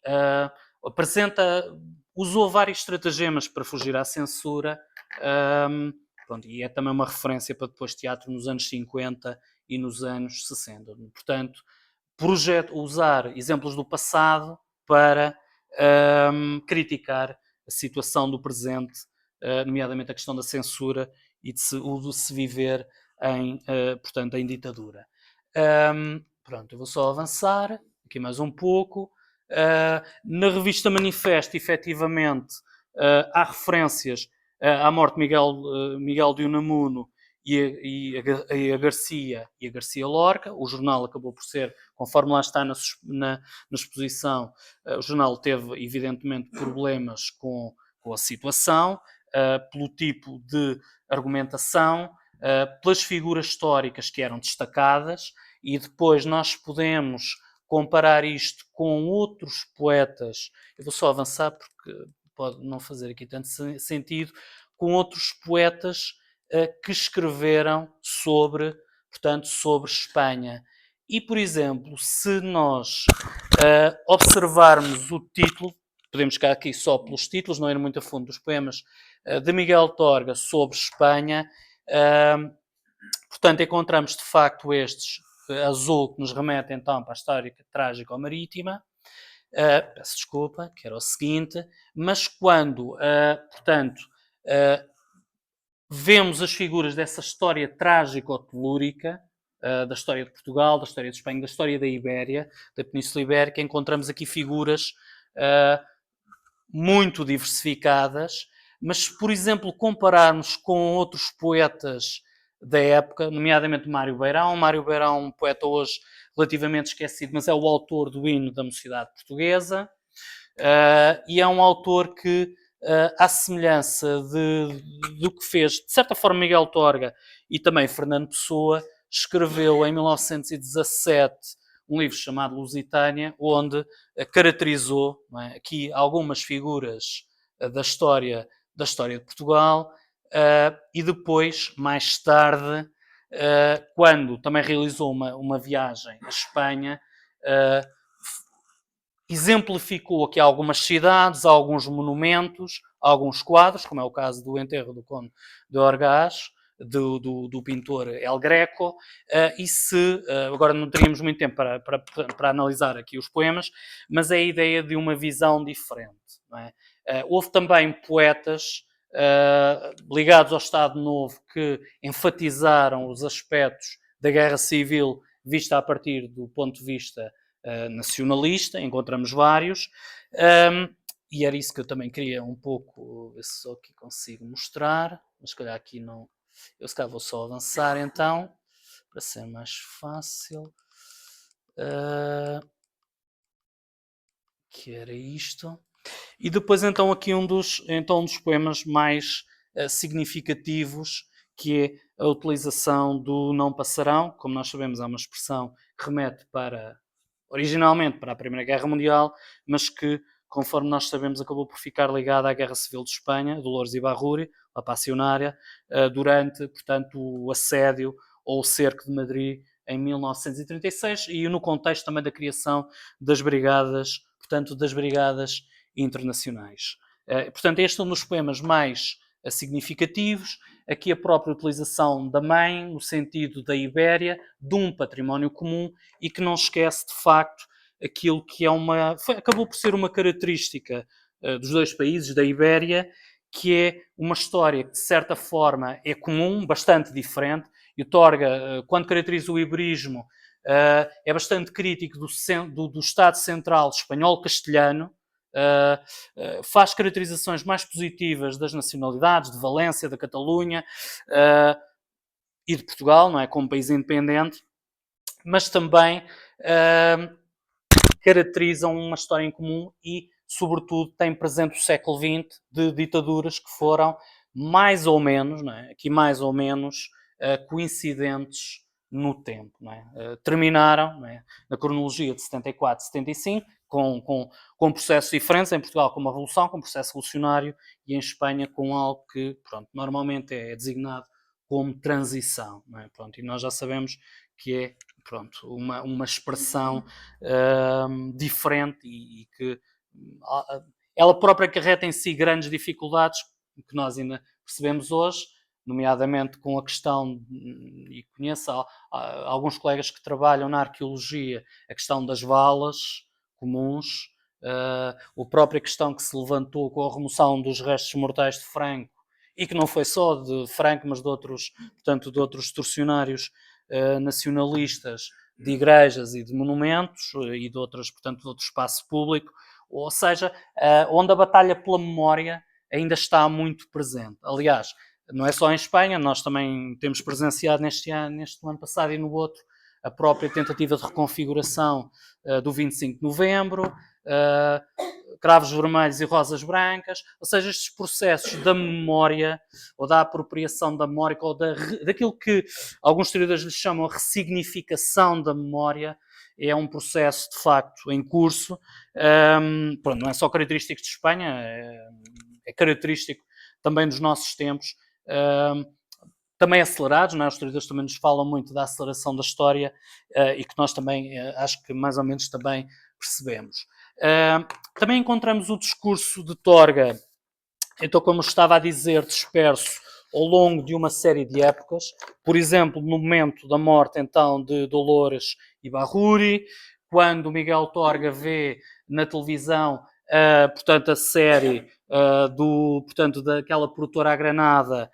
usou vários estratagemas para fugir à censura, pronto, e é também uma referência para depois teatro nos anos 50 e nos anos 60. Portanto, usar exemplos do passado para criticar a situação do presente, nomeadamente a questão da censura e de se viver portanto, em ditadura. Pronto, eu vou só avançar aqui mais um pouco. Na revista Manifesto, efetivamente, há referências à morte de Miguel de Unamuno e a Garcia Lorca. O jornal acabou por ser, conforme lá está na exposição, o jornal teve evidentemente problemas com a situação, pelo tipo de argumentação, pelas figuras históricas que eram destacadas, e depois nós podemos comparar isto com outros poetas. Eu vou só avançar porque pode não fazer aqui tanto sentido, com outros poetas que escreveram sobre Espanha. E, por exemplo, se nós observarmos o título, podemos ficar aqui só pelos títulos, não ir muito a fundo dos poemas, de Miguel Torga sobre Espanha, portanto, encontramos de facto estes azul, que nos remete então para a história trágica ou marítima. Peço desculpa, que era o seguinte, mas quando, portanto, vemos as figuras dessa história trágica ou telúrica, da história de Portugal, da história de Espanha, da história da Ibéria, da Península Ibérica, encontramos aqui figuras muito diversificadas, mas se, por exemplo, compararmos com outros poetas da época, nomeadamente Mário Beirão, um poeta hoje relativamente esquecido, mas é o autor do hino da Mocidade Portuguesa, e é um autor que, à semelhança do que fez, de certa forma, Miguel Torga e também Fernando Pessoa, escreveu em 1917 um livro chamado Lusitânia, onde caracterizou, não é, aqui algumas figuras da história de Portugal, e depois, mais tarde, quando também realizou uma viagem à Espanha, exemplificou aqui algumas cidades, alguns monumentos, alguns quadros, como é o caso do enterro do Conde de Orgaz, do pintor El Greco, e agora não teríamos muito tempo para analisar aqui os poemas, mas é a ideia de uma visão diferente. Não é? Houve também poetas ligados ao Estado Novo que enfatizaram os aspectos da guerra civil vista a partir do ponto de vista nacionalista, encontramos vários, e era isso que eu também queria um pouco, ver se só aqui consigo mostrar, mas se calhar aqui não, eu se calhar vou só avançar então, para ser mais fácil, que era isto, e depois então aqui um dos poemas mais significativos, que é a utilização do não passarão. Como nós sabemos, há uma expressão que remete originalmente para a Primeira Guerra Mundial, mas que, conforme nós sabemos, acabou por ficar ligada à Guerra Civil de Espanha, Dolores Ibárruri, a Passionária, durante, portanto, o assédio ou o cerco de Madrid em 1936, e no contexto também da criação das brigadas, portanto, das brigadas internacionais. Portanto, este é um dos poemas mais significativos. Aqui a própria utilização da mãe, no sentido da Ibéria, de um património comum e que não esquece, de facto, aquilo que é acabou por ser uma característica dos dois países, da Ibéria, que é uma história que, de certa forma, é comum, bastante diferente. E o Torga, quando caracteriza o iberismo, é bastante crítico do Estado Central espanhol-castelhano, faz caracterizações mais positivas das nacionalidades, de Valência, da Catalunha e de Portugal, não é? Como país independente, mas também caracterizam uma história em comum e, sobretudo, tem presente o século XX de ditaduras que foram mais ou menos, não é? Aqui mais ou menos, coincidentes no tempo. Não é? Terminaram, não é? Na cronologia de 74, 75, com processos diferentes, em Portugal com uma revolução, com um processo revolucionário, e em Espanha com algo que, pronto, normalmente é designado como transição. Não é? Pronto, e nós já sabemos que é, pronto, uma expressão diferente e que ela própria acarreta em si grandes dificuldades que nós ainda percebemos hoje, nomeadamente com a questão, e conheço alguns colegas que trabalham na arqueologia, a questão das valas comuns, a própria questão que se levantou com a remoção dos restos mortais de Franco, e que não foi só de Franco, mas de outros, portanto, de outros torcionários nacionalistas, de igrejas e de monumentos e de outros, portanto, de outro espaço público, ou seja, onde a batalha pela memória ainda está muito presente. Aliás, não é só em Espanha, nós também temos presenciado neste ano passado e no outro, a própria tentativa de reconfiguração do 25 de novembro, cravos vermelhos e rosas brancas, ou seja, estes processos da memória ou da apropriação da memória ou daquilo que alguns historiadores lhe chamam a ressignificação da memória, é um processo de facto em curso. Pronto, não é só característico de Espanha, é característico também dos nossos tempos, também acelerados, não é? Os historiadores também nos falam muito da aceleração da história e que nós também, acho que mais ou menos também percebemos. Também encontramos o discurso de Torga, então, como estava a dizer, disperso ao longo de uma série de épocas, por exemplo, no momento da morte então de Dolores Ibárruri, quando Miguel Torga vê na televisão, portanto, a série portanto, daquela produtora à Granada,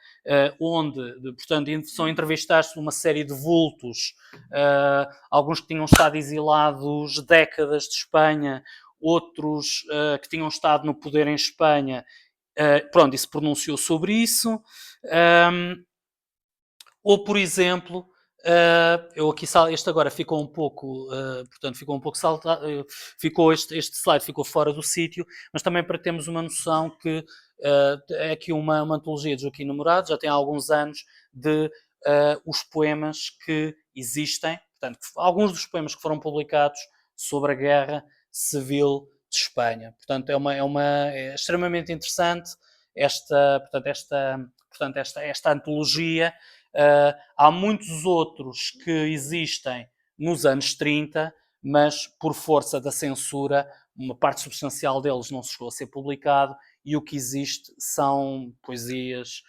onde, portanto, são entrevistados por uma série de vultos, alguns que tinham estado exilados décadas de Espanha, outros que tinham estado no poder em Espanha. Pronto, e se pronunciou sobre isso. Ou, por exemplo, eu aqui, este agora ficou um pouco, portanto, ficou um pouco saltado, ficou este slide ficou fora do sítio, mas também para termos uma noção que é aqui uma antologia de Joaquim Namorado, já tem há alguns anos, de os poemas que existem, portanto, alguns dos poemas que foram publicados sobre a Guerra Civil de Espanha. Portanto, é extremamente interessante esta antologia. Há muitos outros que existem nos anos 30, mas por força da censura, uma parte substancial deles não chegou a ser publicado, e o que existe são poesias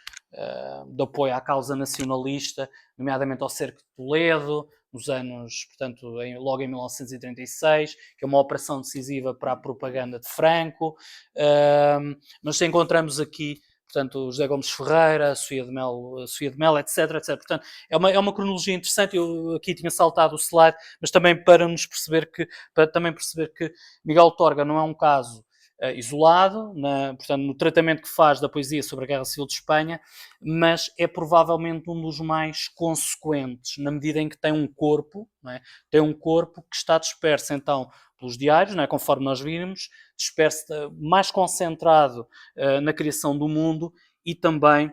de apoio à causa nacionalista, nomeadamente ao Cerco de Toledo, nos anos, portanto, logo em 1936, que é uma operação decisiva para a propaganda de Franco, mas encontramos aqui, portanto, o José Gomes Ferreira, a Sofia de Mel, etc, etc. Portanto, é uma cronologia interessante. Eu aqui tinha saltado o slide, mas também para também perceber que Miguel Torga não é um caso isolado, portanto, no tratamento que faz da poesia sobre a Guerra Civil de Espanha, mas é provavelmente um dos mais consequentes, na medida em que tem um corpo, não é? Tem um corpo que está disperso, então, pelos diários, não é? Conforme nós vimos, disperso, mais concentrado na criação do mundo e também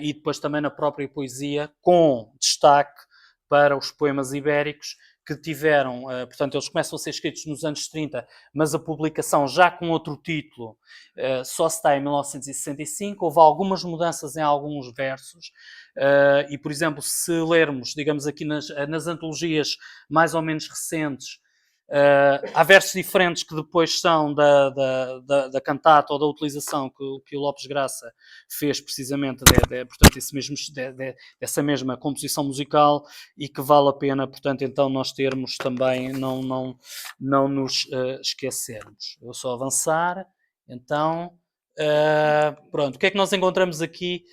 e depois também na própria poesia, com destaque para os poemas ibéricos, que tiveram, portanto, eles começam a ser escritos nos anos 30, mas a publicação já com outro título só se está em 1965. Houve algumas mudanças em alguns versos, e, por exemplo, se lermos, digamos aqui nas antologias mais ou menos recentes, Há versos diferentes que depois são da cantata ou da utilização que o Lopes Graça fez precisamente portanto, dessa mesma composição musical, e que vale a pena, portanto, então nós termos também, não nos esquecermos. Eu só avançar, então, pronto, o que é que nós encontramos aqui,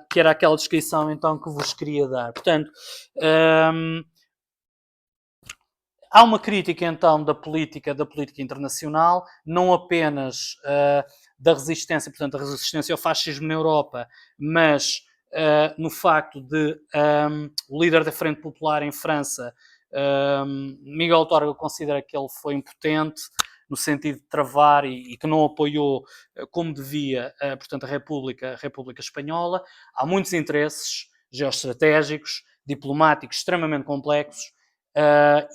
que era aquela descrição então que vos queria dar. Portanto, há uma crítica então da política internacional, não apenas da resistência, portanto, a resistência ao fascismo na Europa, mas no facto de o líder da Frente Popular em França, Miguel Torga, considera que ele foi impotente no sentido de travar e que não apoiou como devia, portanto, a República Espanhola. Há muitos interesses geoestratégicos, diplomáticos extremamente complexos.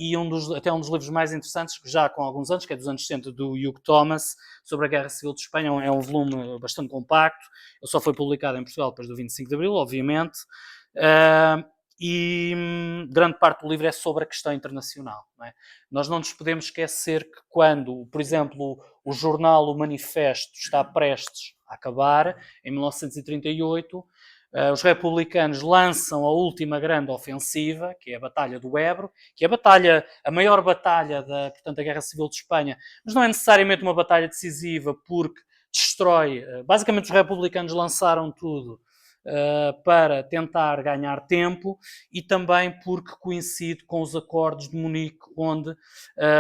E até um dos livros mais interessantes, já com alguns anos, que é dos anos 60, do Hugh Thomas, sobre a Guerra Civil de Espanha, é um volume bastante compacto. Ele só foi publicado em Portugal depois do 25 de Abril, obviamente, e grande parte do livro é sobre a questão internacional. Não é? Nós não nos podemos esquecer que quando, por exemplo, o jornal O Manifesto está prestes a acabar, em 1938, os republicanos lançam a última grande ofensiva, que é a Batalha do Ebro, que é a maior batalha da Guerra Civil de Espanha, mas não é necessariamente uma batalha decisiva, porque destrói, basicamente os republicanos lançaram tudo para tentar ganhar tempo, e também porque coincide com os acordos de Munique, onde,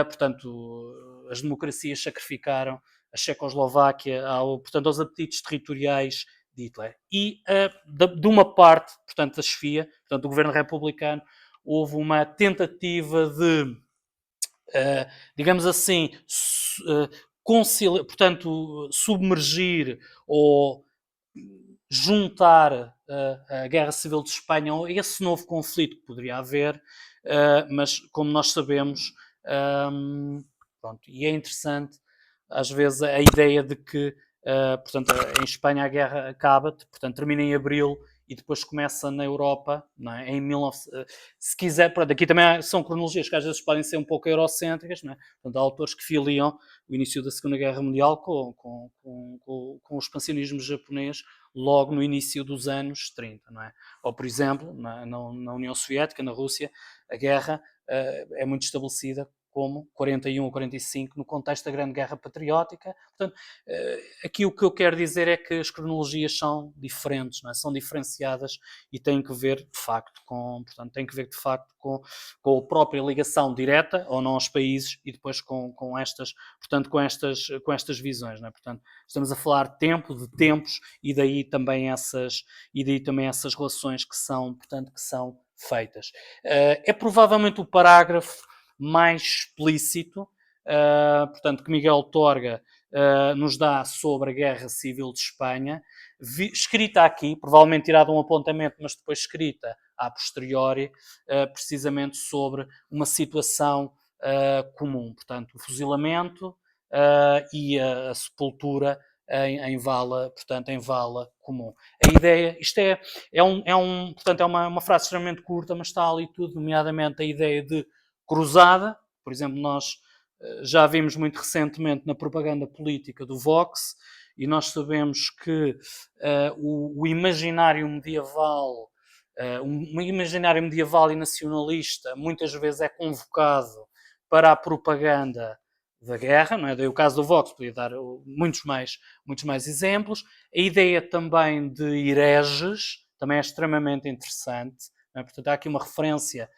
portanto, as democracias sacrificaram a Checoslováquia portanto, aos apetites territoriais de Hitler. E de uma parte, portanto, da chefia, portanto, do governo republicano, houve uma tentativa de, digamos assim, portanto, submergir ou juntar a Guerra Civil de Espanha a esse novo conflito que poderia haver, mas como nós sabemos, pronto, e é interessante às vezes a ideia de que, portanto, em Espanha a guerra acaba, portanto, termina em abril e depois começa na Europa, não é? Em 19... Se quiser, pronto, aqui também são cronologias que às vezes podem ser um pouco eurocêntricas, não é? Portanto, há autores que filiam o início da Segunda Guerra Mundial com o expansionismo japonês logo no início dos anos 30, não é? Ou, por exemplo, na União Soviética, na Rússia, a guerra é muito estabelecida como 41 ou 45, no contexto da Grande Guerra Patriótica. Portanto, aqui o que eu quero dizer é que as cronologias são diferentes, não é? São diferenciadas e têm que ver, de facto, com a própria ligação direta ou não aos países, e depois com estas visões, não é? Portanto, estamos a falar de tempos, e daí também essas relações que são feitas. É provavelmente o parágrafo mais explícito, portanto, que Miguel Torga nos dá sobre a Guerra Civil de Espanha, escrita aqui, provavelmente tirada um apontamento, mas depois escrita a posteriori, precisamente sobre uma situação comum, portanto, o fuzilamento e a sepultura em vala comum. A ideia, isto portanto, é uma frase extremamente curta, mas está ali tudo, nomeadamente a ideia de cruzada. Por exemplo, nós já vimos muito recentemente na propaganda política do Vox, e nós sabemos que o imaginário medieval, um imaginário medieval e nacionalista, muitas vezes é convocado para a propaganda da guerra, não é? Daí o caso do Vox, podia dar muitos mais exemplos. A ideia também de hereges também é extremamente interessante, não é? Portanto, há aqui uma referência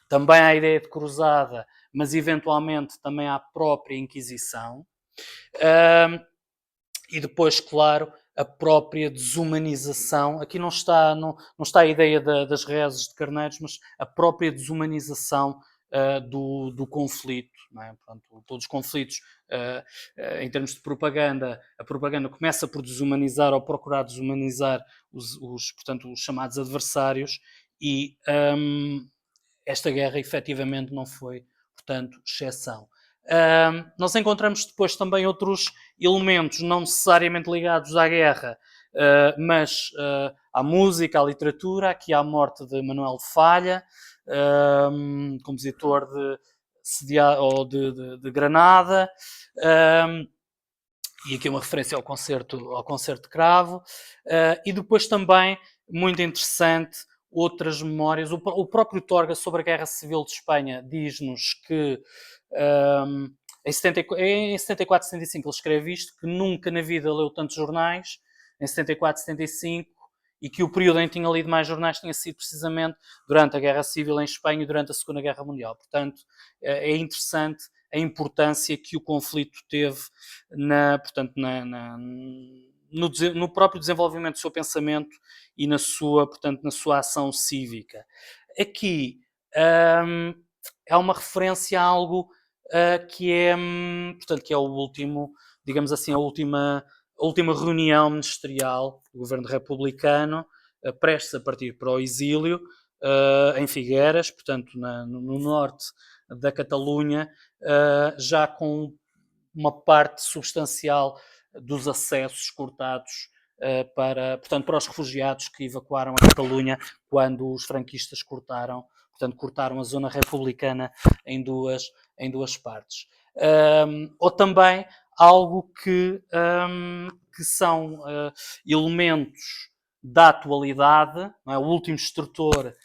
também à ideia de cruzada, mas eventualmente também à própria Inquisição. E depois, claro, a própria desumanização. Aqui não está a ideia das rezes de carneiros, mas a própria desumanização do conflito. Não é? Portanto, todos os conflitos, em termos de propaganda, a propaganda começa por desumanizar ou procurar desumanizar os chamados adversários, e esta guerra efetivamente não foi, portanto, exceção. Nós encontramos depois também outros elementos não necessariamente ligados à guerra, mas à música, à literatura. Aqui há a morte de Manuel de Falla, compositor de ou de Granada, e aqui uma referência ao concerto de Cravo, e depois também, muito interessante, outras memórias. O próprio Torga, sobre a Guerra Civil de Espanha, diz-nos que em 74, 75 ele escreve isto, que nunca na vida leu tantos jornais, em 74, 75, e que o período em que tinha lido mais jornais tinha sido precisamente durante a Guerra Civil em Espanha e durante a Segunda Guerra Mundial. Portanto, é interessante a importância que o conflito teve no próprio desenvolvimento do seu pensamento e na sua ação cívica. Aqui é uma referência a algo que é o último, digamos assim, a última reunião ministerial do governo republicano, prestes a partir para o exílio, em Figueras, portanto no norte da Catalunha, já com uma parte substancial dos acessos cortados para os refugiados que evacuaram a Catalunha quando os franquistas cortaram a zona republicana em duas partes. Ou também algo que são elementos da atualidade, não é? O último extrator,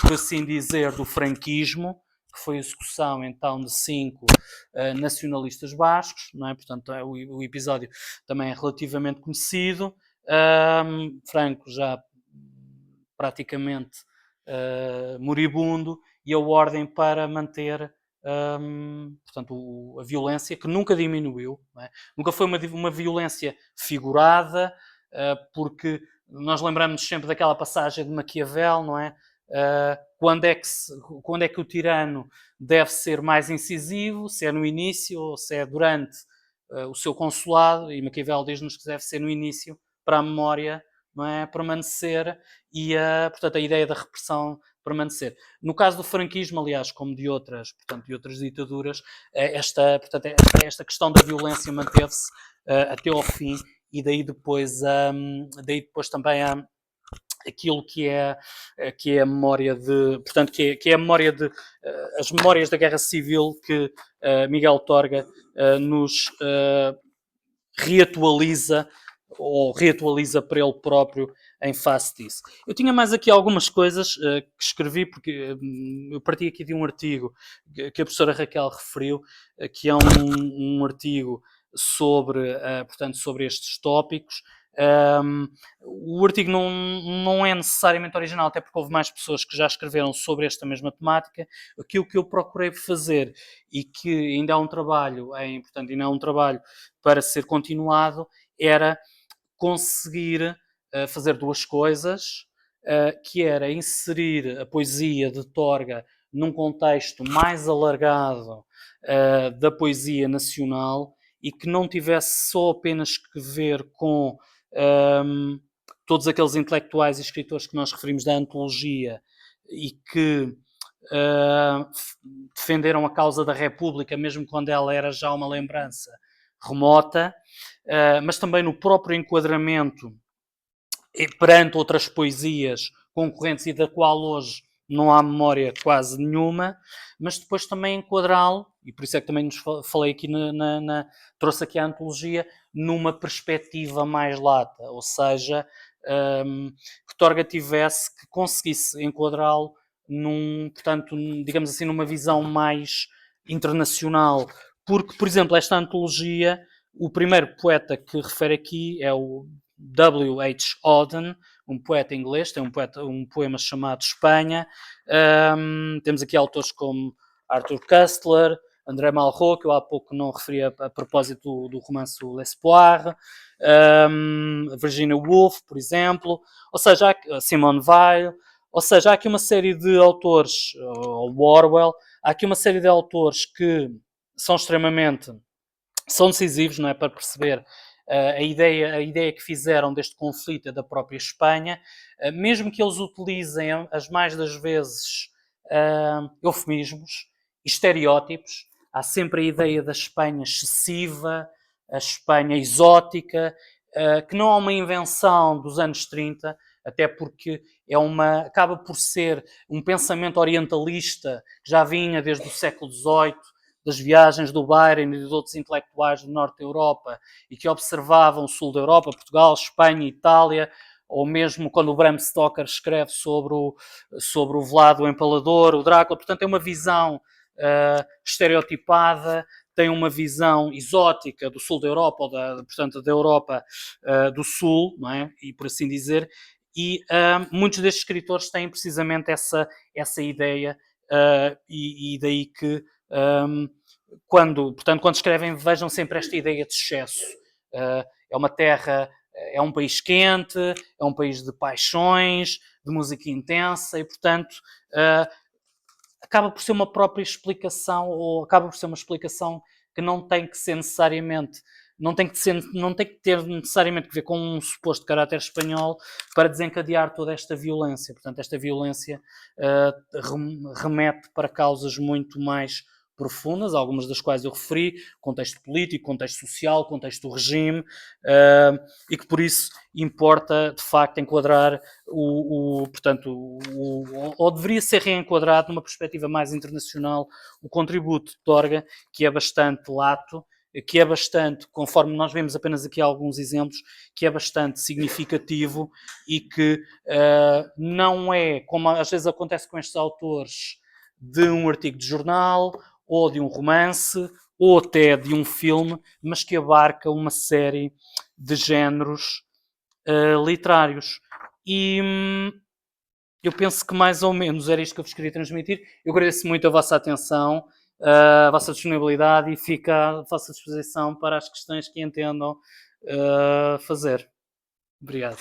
por assim dizer, do franquismo, que foi a execução então de 5 nacionalistas bascos, não é? Portanto, o episódio também é relativamente conhecido. Franco já praticamente moribundo, e a ordem para manter a violência, que nunca diminuiu, não é? Nunca foi uma violência figurada, porque nós lembramos sempre daquela passagem de Maquiavel, não é? Quando é que o tirano deve ser mais incisivo, se é no início ou se é durante o seu consulado, e Maquiavel diz-nos que deve ser no início, para a memória, não é, permanecer, e a ideia da repressão permanecer. No caso do franquismo, aliás, como de outras ditaduras, esta questão da violência manteve-se até ao fim, e daí depois também há aquilo que é a memória de, as memórias da Guerra Civil, que Miguel Torga nos reatualiza para ele próprio em face disso. Eu tinha mais aqui algumas coisas que escrevi, porque eu parti aqui de um artigo que a professora Raquel referiu, que é um artigo sobre estes tópicos. O artigo não é necessariamente original, até porque houve mais pessoas que já escreveram sobre esta mesma temática. Aquilo que eu procurei fazer, e que ainda há um trabalho para ser continuado, era conseguir fazer duas coisas, que era inserir a poesia de Torga num contexto mais alargado da poesia nacional, e que não tivesse só apenas que ver com todos aqueles intelectuais e escritores que nós referimos da antologia, e que defenderam a causa da República, mesmo quando ela era já uma lembrança remota, mas também no próprio enquadramento perante outras poesias concorrentes, e da qual hoje não há memória quase nenhuma, mas depois também enquadrá-lo, e por isso é que também falei aqui, trouxe aqui a antologia, numa perspectiva mais lata, ou seja, que Torga que conseguisse enquadrá-lo digamos assim, numa visão mais internacional. Porque, por exemplo, esta antologia, o primeiro poeta que refere aqui é o W.H. Auden, um poeta inglês, tem um poema chamado Espanha. Temos aqui autores como Arthur Koestler, André Malraux, que eu há pouco não referi a propósito do romance L'Espoir, Virginia Woolf, por exemplo, ou seja, Simone Weil, ou seja, há aqui uma série de autores, Orwell, há aqui uma série de autores que são decisivos, não é, para perceber a ideia que fizeram deste conflito da própria Espanha, mesmo que eles utilizem as mais das vezes eufemismos e estereótipos. Há sempre a ideia da Espanha excessiva, a Espanha exótica, que não é uma invenção dos anos 30, até porque acaba por ser um pensamento orientalista que já vinha desde o século XVIII, das viagens do Byron e dos outros intelectuais do norte da Europa e que observavam o sul da Europa, Portugal, Espanha, Itália, ou mesmo quando o Bram Stoker escreve sobre o Vlado o Empalador, o Drácula. Portanto, é uma visão estereotipada, tem uma visão exótica do sul da Europa, ou portanto, da Europa do sul, não é? E por assim dizer, e muitos destes escritores têm precisamente essa ideia, e daí que quando escrevem, vejam sempre esta ideia de excesso. É uma terra, é um país quente, é um país de paixões, de música intensa, e portanto acaba por ser uma própria explicação, ou acaba por ser uma explicação que não tem que ser necessariamente, não tem que ter necessariamente que ver com um suposto caráter espanhol para desencadear toda esta violência. Portanto, esta violência remete para causas muito mais profundas, algumas das quais eu referi: contexto político, contexto social, contexto do regime, e que por isso importa de facto enquadrar ou deveria ser reenquadrado numa perspectiva mais internacional, o contributo de Torga, que é bastante lato, que é bastante, conforme nós vemos apenas aqui alguns exemplos, que é bastante significativo e que não é, como às vezes acontece com estes autores, de um artigo de jornal, ou de um romance, ou até de um filme, mas que abarca uma série de géneros literários. E eu penso que mais ou menos era isto que eu vos queria transmitir. Eu agradeço muito a vossa atenção, a vossa disponibilidade, e fico à vossa disposição para as questões que entendam fazer. Obrigado.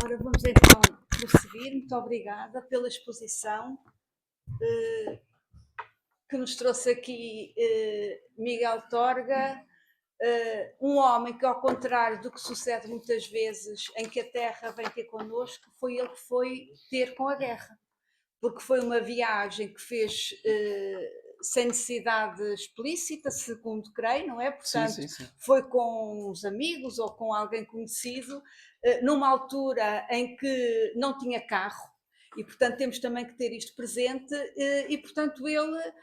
Ora, vamos então prosseguir. Muito obrigada pela exposição que nos trouxe aqui Miguel Torga, um homem que, ao contrário do que sucede muitas vezes, em que a terra vem ter connosco, foi ele que foi ter com a guerra, porque foi uma viagem que fez sem necessidade explícita, segundo creio, não é? Portanto, sim. foi com os amigos ou com alguém conhecido, numa altura em que não tinha carro, e portanto temos também que ter isto presente, e portanto ele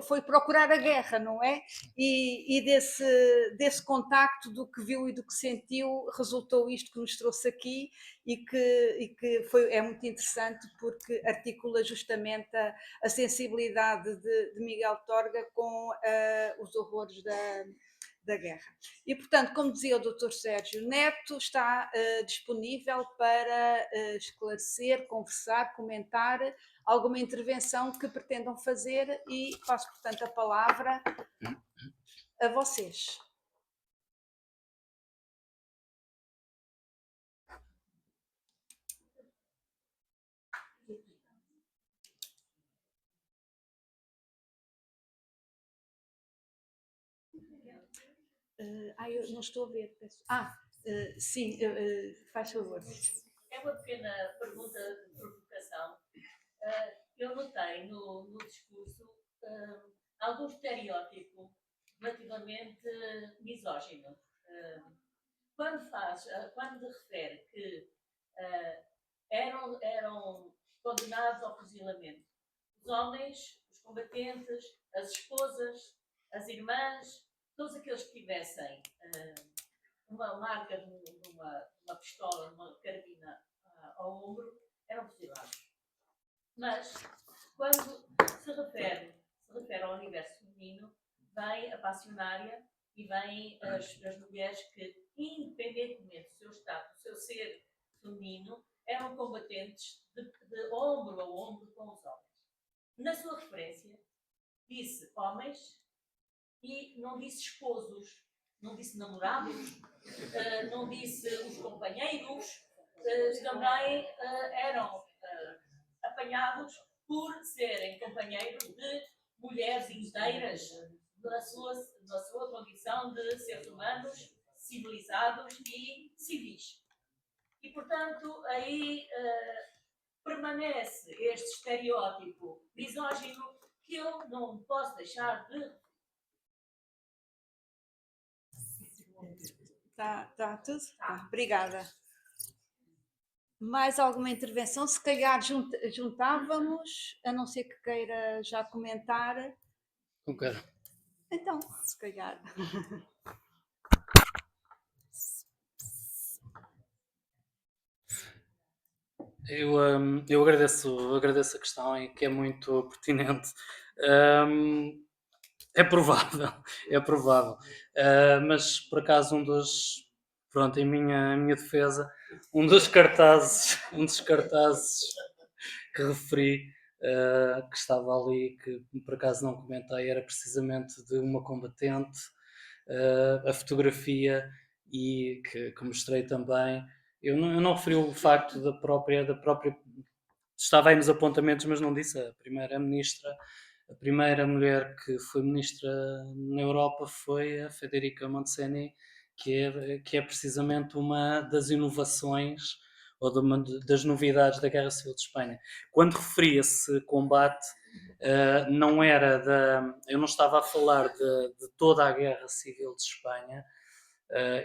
foi procurar a guerra, não é? E desse contacto, do que viu e do que sentiu, resultou isto que nos trouxe aqui, e que é muito interessante, porque articula justamente a sensibilidade de Miguel Torga com os horrores da guerra. E, portanto, como dizia o Dr. Sérgio Neto, está disponível para esclarecer, conversar, comentar alguma intervenção que pretendam fazer, e passo, portanto, a palavra a vocês. Eu não estou a ver. Sim, faz favor. É uma pequena pergunta de provocação. Eu notei no discurso algum estereótipo relativamente misógino. Quando refere que eram condenados ao fuzilamento os homens, os combatentes, as esposas, as irmãs, todos aqueles que tivessem uma marca de uma pistola, uma carabina ao ombro, eram fuzilados. Mas, quando se refere ao universo feminino, vem a passionária e vem as mulheres que, independentemente do seu estado, do seu ser feminino, eram combatentes de ombro a ombro com os homens. Na sua referência, disse homens e não disse esposos, não disse namorados, não disse os companheiros, também eram apanhados por serem companheiros de mulheres inteiras na sua condição de seres humanos civilizados e civis. E, portanto, aí permanece este estereótipo misógino que eu não posso deixar de. Tá tudo? Tá, obrigada. Mais alguma intervenção? Se calhar juntávamos, a não ser que queira já comentar. Não quero. Então, se calhar. Eu agradeço a questão e que é muito pertinente. É provável, é provável. Mas por acaso pronto, em minha defesa, um dos cartazes que referi, que estava ali, que por acaso não comentei, era precisamente de uma combatente, a fotografia e que mostrei também. Eu não referi o facto da própria. Estava aí nos apontamentos, mas não disse. A primeira mulher que foi ministra na Europa foi a Federica Montseny, que é precisamente uma das inovações ou das novidades da Guerra Civil de Espanha. Quando referi esse combate, não era eu não estava a falar de toda a Guerra Civil de Espanha,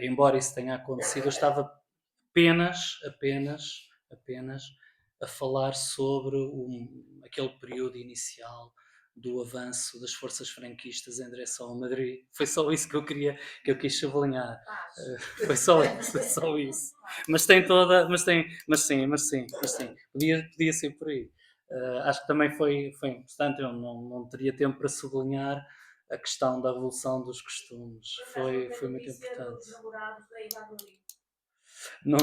embora isso tenha acontecido, eu estava apenas a falar sobre aquele período inicial do avanço das forças franquistas em direção a Madrid. Foi só isso que eu quis sublinhar. Foi só isso. Mas tem toda, mas sim. Podia ser por aí. Acho que também foi importante, eu não teria tempo para sublinhar a questão da revolução dos costumes. Foi muito importante. Não,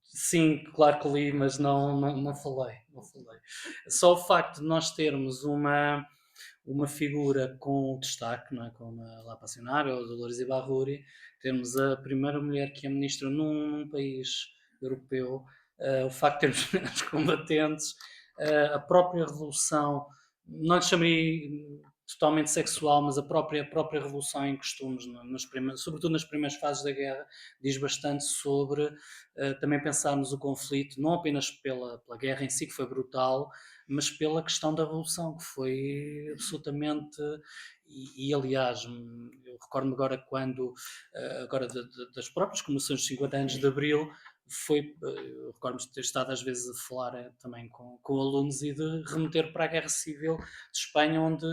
sim, claro que li, mas não falei. Só o facto de nós termos uma figura com destaque, não é? Como a La Passionária ou a Dolores Ibarruri, temos a primeira mulher que é ministra num país europeu, o facto de termos mulheres combatentes, a própria revolução, não lhe chamarei totalmente sexual, mas a própria revolução em costumes, sobretudo nas primeiras fases da guerra, diz bastante sobre também pensarmos o conflito, não apenas pela guerra em si, que foi brutal, mas pela questão da revolução, que foi absolutamente. Aliás, eu recordo-me agora quando, agora das próprias comemorações dos 50 anos de Abril, eu recordo-me de ter estado às vezes a falar também com alunos e de remeter para a Guerra Civil de Espanha, onde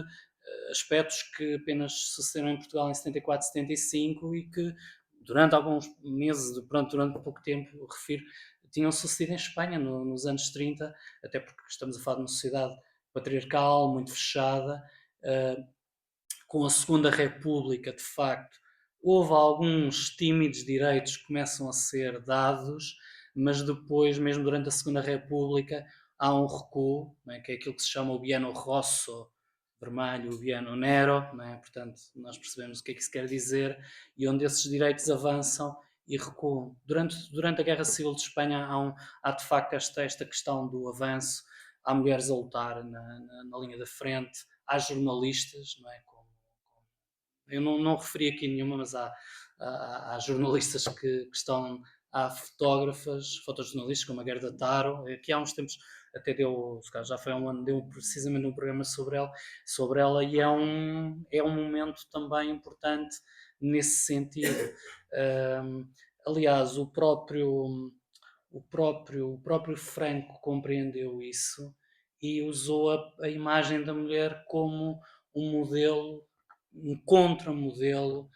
aspectos que apenas sucederam em Portugal em 74, 75 e que durante alguns meses, durante pouco tempo, refiro, tinham sucedido em Espanha nos anos 30, até porque estamos a falar de uma sociedade patriarcal, muito fechada, com a Segunda República, de facto, houve alguns tímidos direitos que começam a ser dados, mas depois, mesmo durante a Segunda República, há um recuo, não é? Que é aquilo que se chama o Bienio Rosso, vermelho, o Bienio Nero, não é? Portanto, nós percebemos o que é que isso quer dizer, e onde esses direitos avançam e recuam. Durante a Guerra Civil de Espanha há de facto esta questão do avanço, há mulheres a lutar na linha da frente, há jornalistas, não é? Eu não referi aqui nenhuma, mas há jornalistas que estão, há fotojornalistas como a Gerda Taro, que há uns tempos até deu, se calhar já foi há um ano, deu precisamente um programa sobre ela e é um momento também importante nesse sentido. Aliás, o próprio Franco compreendeu isso e usou a imagem da mulher como um modelo, um contramodelo,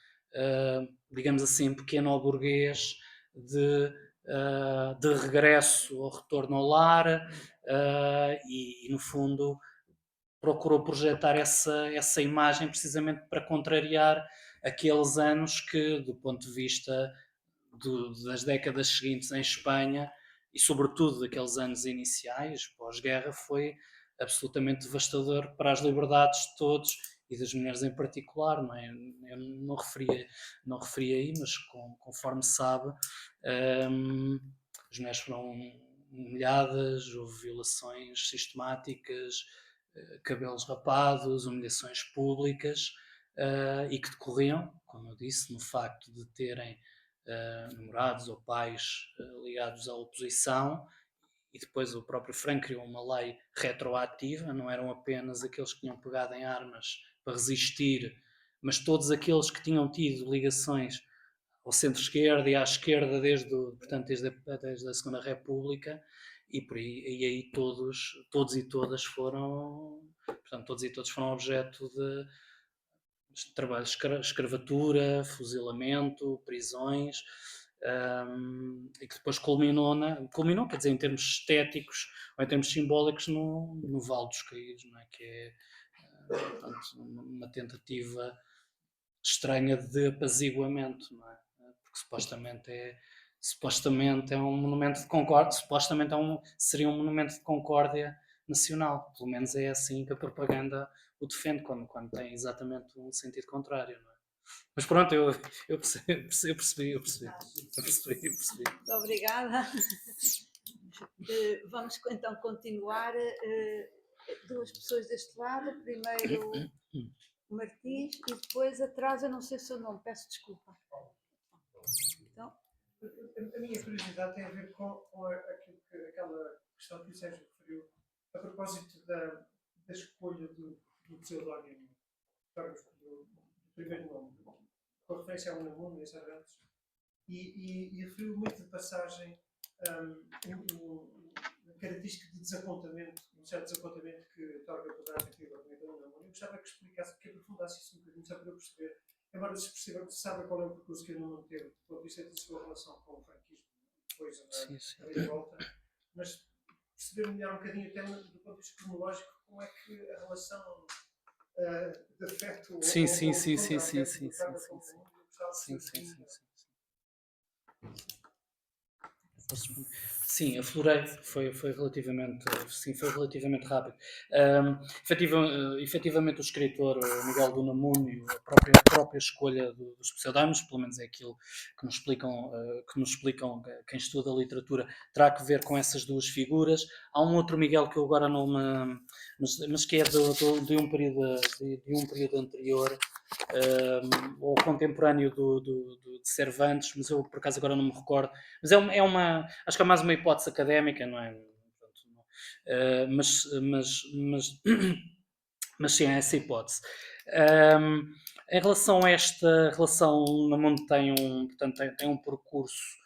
digamos assim, pequeno-burguês de regresso ou retorno ao lar, no fundo procurou projetar essa imagem precisamente para contrariar aqueles anos que, do ponto de vista das décadas seguintes em Espanha e sobretudo daqueles anos iniciais, pós-guerra, foi absolutamente devastador para as liberdades de todos e das mulheres em particular, não é? Eu não referi aí, mas conforme sabe, as mulheres foram humilhadas, houve violações sistemáticas, cabelos rapados, humilhações públicas, e que decorriam, como eu disse, no facto de terem namorados ou pais ligados à oposição e depois o próprio Franco criou uma lei retroativa, não eram apenas aqueles que tinham pegado em armas para resistir, mas todos aqueles que tinham tido ligações ao centro-esquerda e à esquerda portanto, desde a Segunda República, e aí todos e todas foram, portanto, todos e todos foram objeto de trabalho de escravatura, fuzilamento, prisões, e que depois culminou, quer dizer, em termos estéticos ou em termos simbólicos, no Vale dos Caídos, não é? Que é, portanto, uma tentativa estranha de apaziguamento, não é? Porque supostamente é um monumento de concórdia, seria um monumento de concórdia nacional, pelo menos é assim que a propaganda o defende, quando tem exatamente um sentido contrário, não é? Mas pronto, eu percebi. Muito obrigada. Vamos então continuar. Duas pessoas deste lado. Primeiro o Martins e depois atrás, eu não sei o seu nome, peço desculpa. Então, a minha curiosidade tem a ver com aquela questão que o Sérgio referiu a propósito da escolha do pseudónimo do primeiro nome, com referência a Unamuno e Cervantes, e referiu muito de passagem uma característica de desapontamento, um certo desapontamento que Torga poderá ter tido relativamente a Unamuno. Eu gostava que explicasse, que aprofundasse isso um bocadinho, só para eu perceber, embora se perceba que sabe qual é o percurso que Unamuno teve, do ponto de vista da sua relação com o franquismo, depois a revolta, mas perceber melhor um bocadinho até do ponto de vista cronológico como é que a relação de afeto Sim. Sim, aflorei, foi relativamente rápido. Efetivamente, o escritor Miguel de Unamuno e a própria escolha dos pseudónimos, pelo menos é aquilo que nos explicam quem estuda a literatura, terá que ver com essas duas figuras. Há um outro Miguel que eu agora não me... mas que é de um período anterior, ou contemporâneo de Cervantes, mas eu por acaso agora não me recordo. Mas acho que é mais uma hipótese académica, não é? Mas sim, é essa hipótese. Em relação a esta relação, Unamuno tem um percurso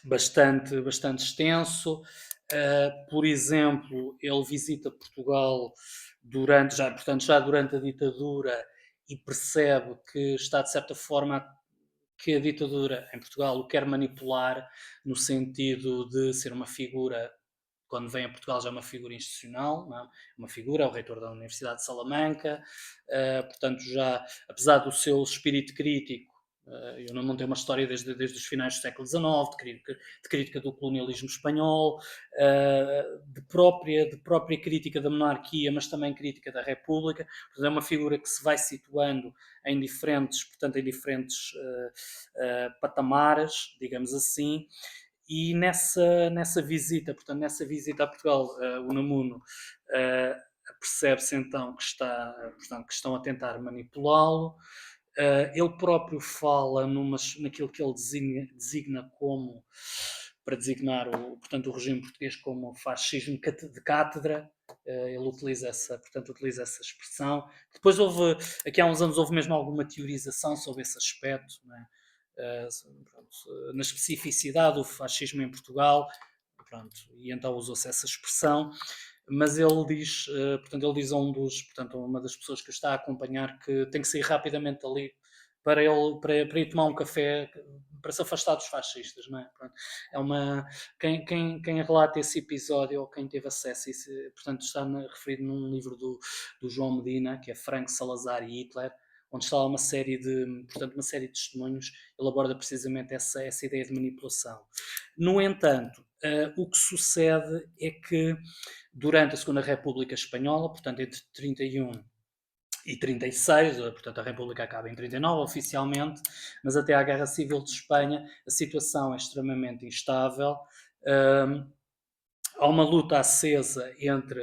bastante extenso. Por exemplo, ele visita Portugal já durante a ditadura e percebe que está, de certa forma, que a ditadura em Portugal o quer manipular no sentido de ser uma figura, quando vem a Portugal já é uma figura institucional, não é? Uma figura, é o reitor da Universidade de Salamanca, portanto já, apesar do seu espírito crítico, eu não tenho uma história desde os finais do século XIX, de crítica do colonialismo espanhol, de própria crítica da monarquia, mas também crítica da República. Portanto, é uma figura que se vai situando em diferentes patamares, digamos assim, e nessa visita a Portugal, o Unamuno percebe-se então que estão a tentar manipulá-lo. Ele próprio fala naquilo que ele designa como, para designar o regime português como fascismo de cátedra. Ele utiliza essa expressão. Depois aqui há uns anos houve mesmo alguma teorização sobre esse aspecto, não é? Na especificidade do fascismo em Portugal, e então usou-se essa expressão. Mas ele diz a uma das pessoas que o está a acompanhar que tem que sair rapidamente dali para ir tomar um café, para se afastar dos fascistas, não é? Quem relata esse episódio, ou quem teve acesso a isso, está referido num livro do João Medina, que é Franco, Salazar e Hitler, onde está uma série de testemunhos. Ele aborda precisamente essa ideia de manipulação. No entanto, o que sucede é que durante a Segunda República Espanhola, portanto entre 31 e 36, portanto a República acaba em 39 oficialmente, mas até à Guerra Civil de Espanha a situação é extremamente instável. há uma luta acesa entre,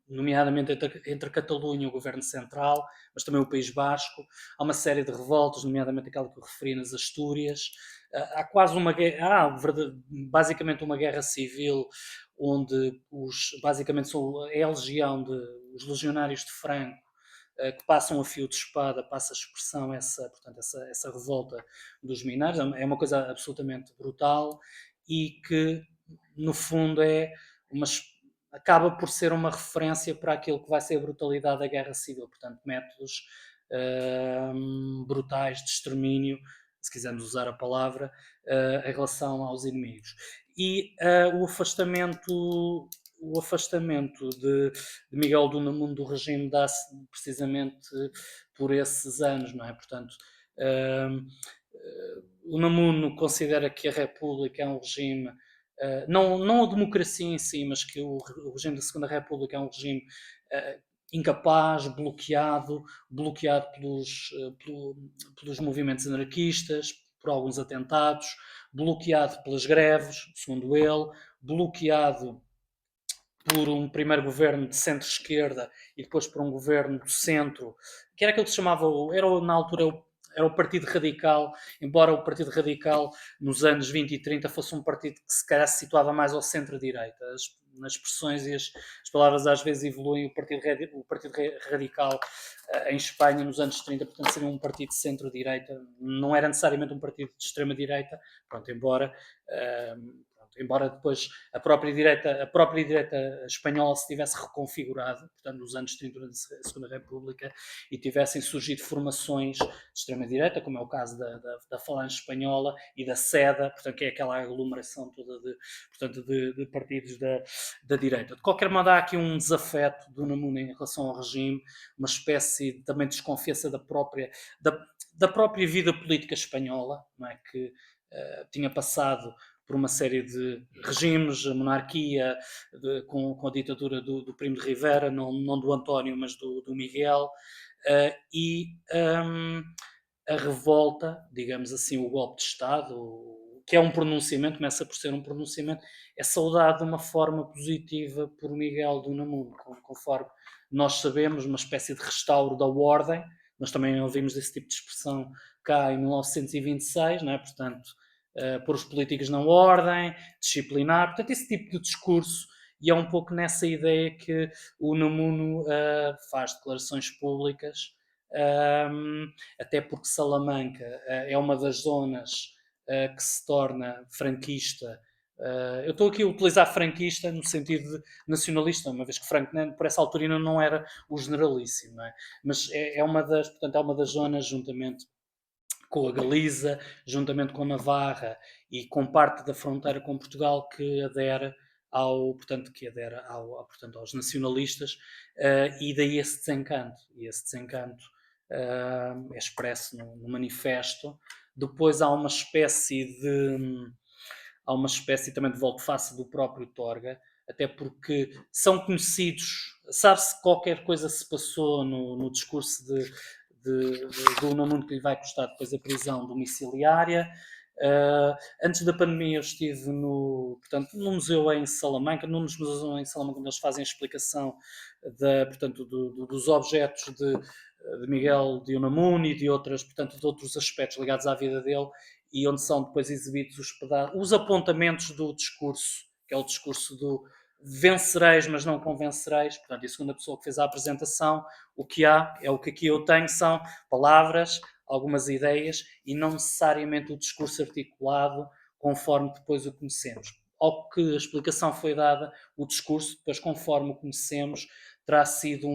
nomeadamente entre a Catalunha e o governo central, mas também o País Basco. Há uma série de revoltas, nomeadamente aquela que eu referi nas Astúrias. Há quase uma guerra, basicamente uma guerra civil, onde basicamente é a legião os legionários de Franco, que passam a fio de espada, passa a expressão, portanto, essa revolta dos minários. É uma coisa absolutamente brutal e que, no fundo, acaba por ser uma referência para aquilo que vai ser a brutalidade da guerra civil, portanto, métodos brutais de extermínio, se quisermos usar a palavra, em relação aos inimigos. E o afastamento de Miguel de Unamuno do regime dá-se precisamente por esses anos, não é? Portanto, Unamuno considera que a República é um regime, não a democracia em si, mas que o regime da Segunda República é um regime incapaz, bloqueado pelos movimentos anarquistas, por alguns atentados, bloqueado pelas greves, segundo ele, bloqueado por um primeiro governo de centro-esquerda e depois por um governo do centro, que era aquilo que se chamava, na altura, era o Partido Radical, embora o Partido Radical nos anos 20 e 30 fosse um partido que se calhar se situava mais ao centro-direita. Nas expressões e as palavras às vezes evoluem. O Partido Radical em Espanha nos anos 30, portanto, seria um partido de centro-direita, não era necessariamente um partido de extrema-direita, pronto, embora depois a própria direita espanhola se tivesse reconfigurado, portanto, nos anos 30 da Segunda República, e tivessem surgido formações de extrema-direita, como é o caso da Falange Espanhola e da SEDA, portanto, que é aquela aglomeração toda de partidos da direita. De qualquer modo, há aqui um desafeto do Unamuno em relação ao regime, uma espécie também de desconfiança da própria vida política espanhola, não é? Que tinha passado por uma série de regimes, a monarquia, com a ditadura do Primo de Rivera, não do António, mas do Miguel, e a revolta, digamos assim, o golpe de Estado, que é um pronunciamento, começa por ser um pronunciamento, é saudado de uma forma positiva por Miguel de Unamuno, conforme nós sabemos, uma espécie de restauro da ordem. Nós também ouvimos esse tipo de expressão cá em 1926, não é? Portanto, pôr os políticos na ordem, disciplinar, portanto, esse tipo de discurso, e é um pouco nessa ideia que o Unamuno faz declarações públicas, até porque Salamanca é uma das zonas que se torna franquista. Eu estou aqui a utilizar franquista no sentido de nacionalista, uma vez que Franco, por essa altura, ainda não era o generalíssimo, não é? Mas portanto, é uma das zonas, juntamente com a Galiza, juntamente com Navarra e com parte da fronteira com Portugal, que adere portanto, aos nacionalistas, e daí esse desencanto. E esse desencanto é expresso no manifesto. Depois há uma espécie também de volte-face do próprio Torga, até porque são conhecidos, sabe-se que qualquer coisa se passou no discurso do Unamuno que lhe vai custar depois a prisão domiciliária. Antes da pandemia eu estive no museu em Salamanca, num dos museus em Salamanca, onde eles fazem a explicação dos objetos de Miguel de Unamuno e de outros aspectos ligados à vida dele, e onde são depois exibidos os apontamentos do discurso, que é o discurso do vencereis, mas não convencereis. Portanto, a segunda pessoa que fez a apresentação, o que há, é o que aqui eu tenho, são palavras, algumas ideias, e não necessariamente o discurso articulado conforme depois o conhecemos. Ao que a explicação foi dada, o discurso, depois conforme o conhecemos, terá sido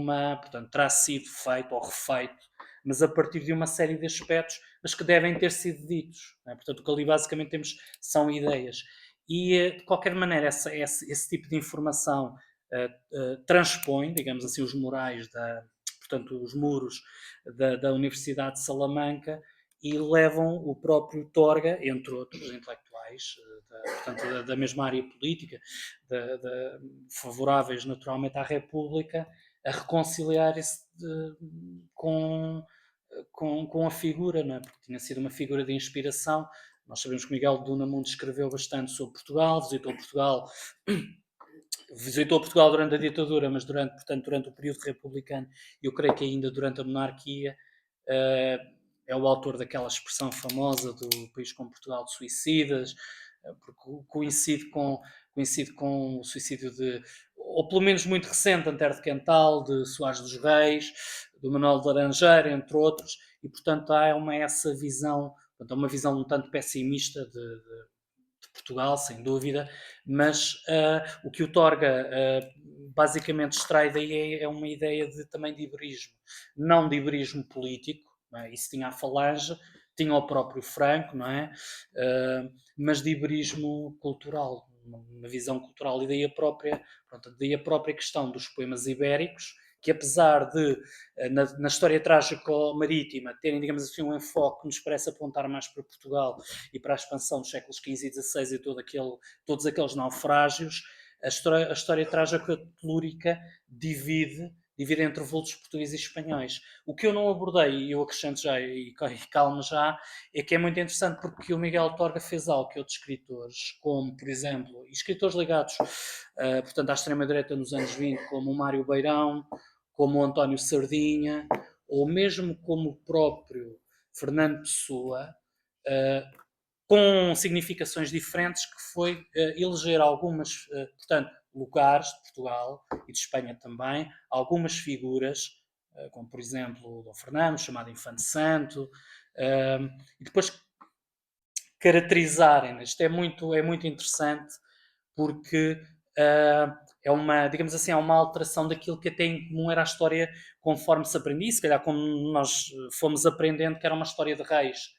feito ou refeito, mas a partir de uma série de aspectos, mas que devem ter sido ditos. Não é? Portanto, o que ali basicamente temos são ideias. E, de qualquer maneira, esse tipo de informação transpõe, digamos assim, os murais, os muros da Universidade de Salamanca, e levam o próprio Torga, entre outros intelectuais da mesma área política, favoráveis naturalmente à República, a reconciliar-se com a figura, não é? Porque tinha sido uma figura de inspiração, Nós sabemos que Miguel de Unamuno escreveu bastante sobre Portugal, visitou Portugal durante a ditadura, mas durante o período republicano, eu creio que ainda durante a monarquia, é o autor daquela expressão famosa do país como Portugal de suicidas, porque coincide com o suicídio ou pelo menos muito recente, Antero de Quental, de Soares dos Reis, do Manuel de Laranjeira, entre outros, e portanto há essa visão, portanto, uma visão um tanto pessimista de Portugal, sem dúvida, mas o que o Torga basicamente extrai daí é uma ideia também de iberismo, não de iberismo político, não é? Isso tinha a Falange, tinha o próprio Franco, não é? Mas de iberismo cultural, uma visão cultural, e daí a própria questão dos poemas ibéricos, que apesar de, na história trágico-marítima, terem, digamos assim, um enfoque que nos parece apontar mais para Portugal e para a expansão dos séculos XV e XVI e todos aqueles naufrágios, a história trágico-telúrica divide entre vultos portugueses e espanhóis. O que eu não abordei, e eu acrescento já, e calmo já, é que é muito interessante porque o Miguel Torga fez algo que outros escritores, como, por exemplo, escritores ligados, portanto, à extrema-direita nos anos 20, como o Mário Beirão, como o António Sardinha, ou mesmo como o próprio Fernando Pessoa, com significações diferentes, que foi eleger algumas, portanto, lugares de Portugal e de Espanha também, algumas figuras, como por exemplo o Dom Fernando, chamado Infante Santo, e depois caracterizarem. Isto é muito interessante porque é uma, digamos assim, é uma alteração daquilo que até em comum era a história conforme se aprendia, se calhar como nós fomos aprendendo que era uma história de reis.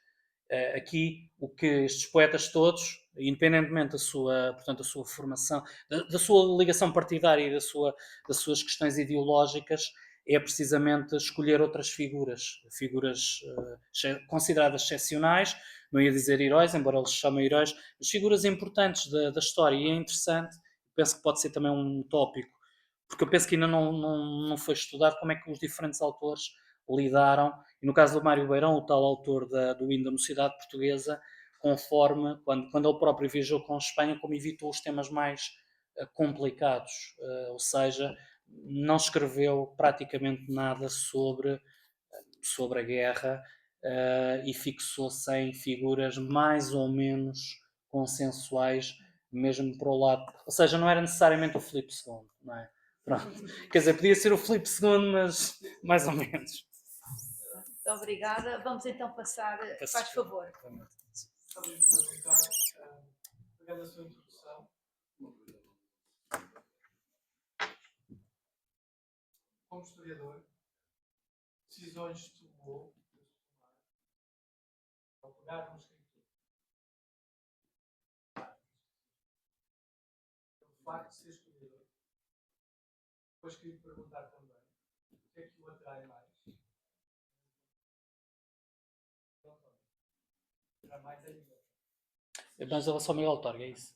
Aqui, o que estes poetas todos, independentemente portanto, da sua formação, da sua ligação partidária e das suas questões ideológicas, é precisamente escolher outras figuras consideradas excepcionais, não ia dizer heróis, embora eles se chamem heróis, mas figuras importantes da história, e é interessante, penso que pode ser também um tópico, porque eu penso que ainda não foi estudado como é que os diferentes autores lidaram, e no caso do Mário Beirão, o tal autor do hino da Mocidade Portuguesa, conforme, quando ele próprio viajou com Espanha, como evitou os temas mais complicados, ou seja, não escreveu praticamente nada sobre a guerra, e fixou-se em figuras mais ou menos consensuais, mesmo para o lado. Ou seja, não era necessariamente o Filipe II, não é? Pronto. Quer dizer, podia ser o Filipe II, mas mais ou menos. Muito obrigada. Vamos então passar, faz favor. Estava a perguntar, pegando a sua introdução, como historiador, decisões tomou ao pegar no escritor. O facto de ser historiador. Depois queria perguntar também o que é que o atrai mais. Mas ela só Miguel Torga, é isso.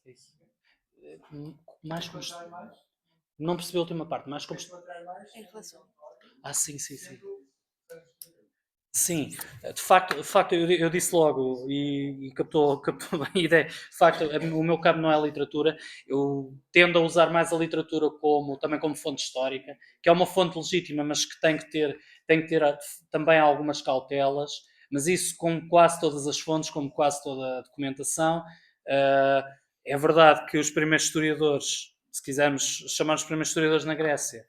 Mais como... Não percebi a última parte, mais como... Em relação. Sim. Sim, de facto eu disse logo e captou bem a ideia. De facto, o meu campo não é a literatura. Eu tendo a usar mais a literatura também como fonte histórica, que é uma fonte legítima, mas que tem que ter também algumas cautelas. Mas isso, como quase todas as fontes, como quase toda a documentação, é verdade que os primeiros historiadores, se quisermos chamar os primeiros historiadores na Grécia,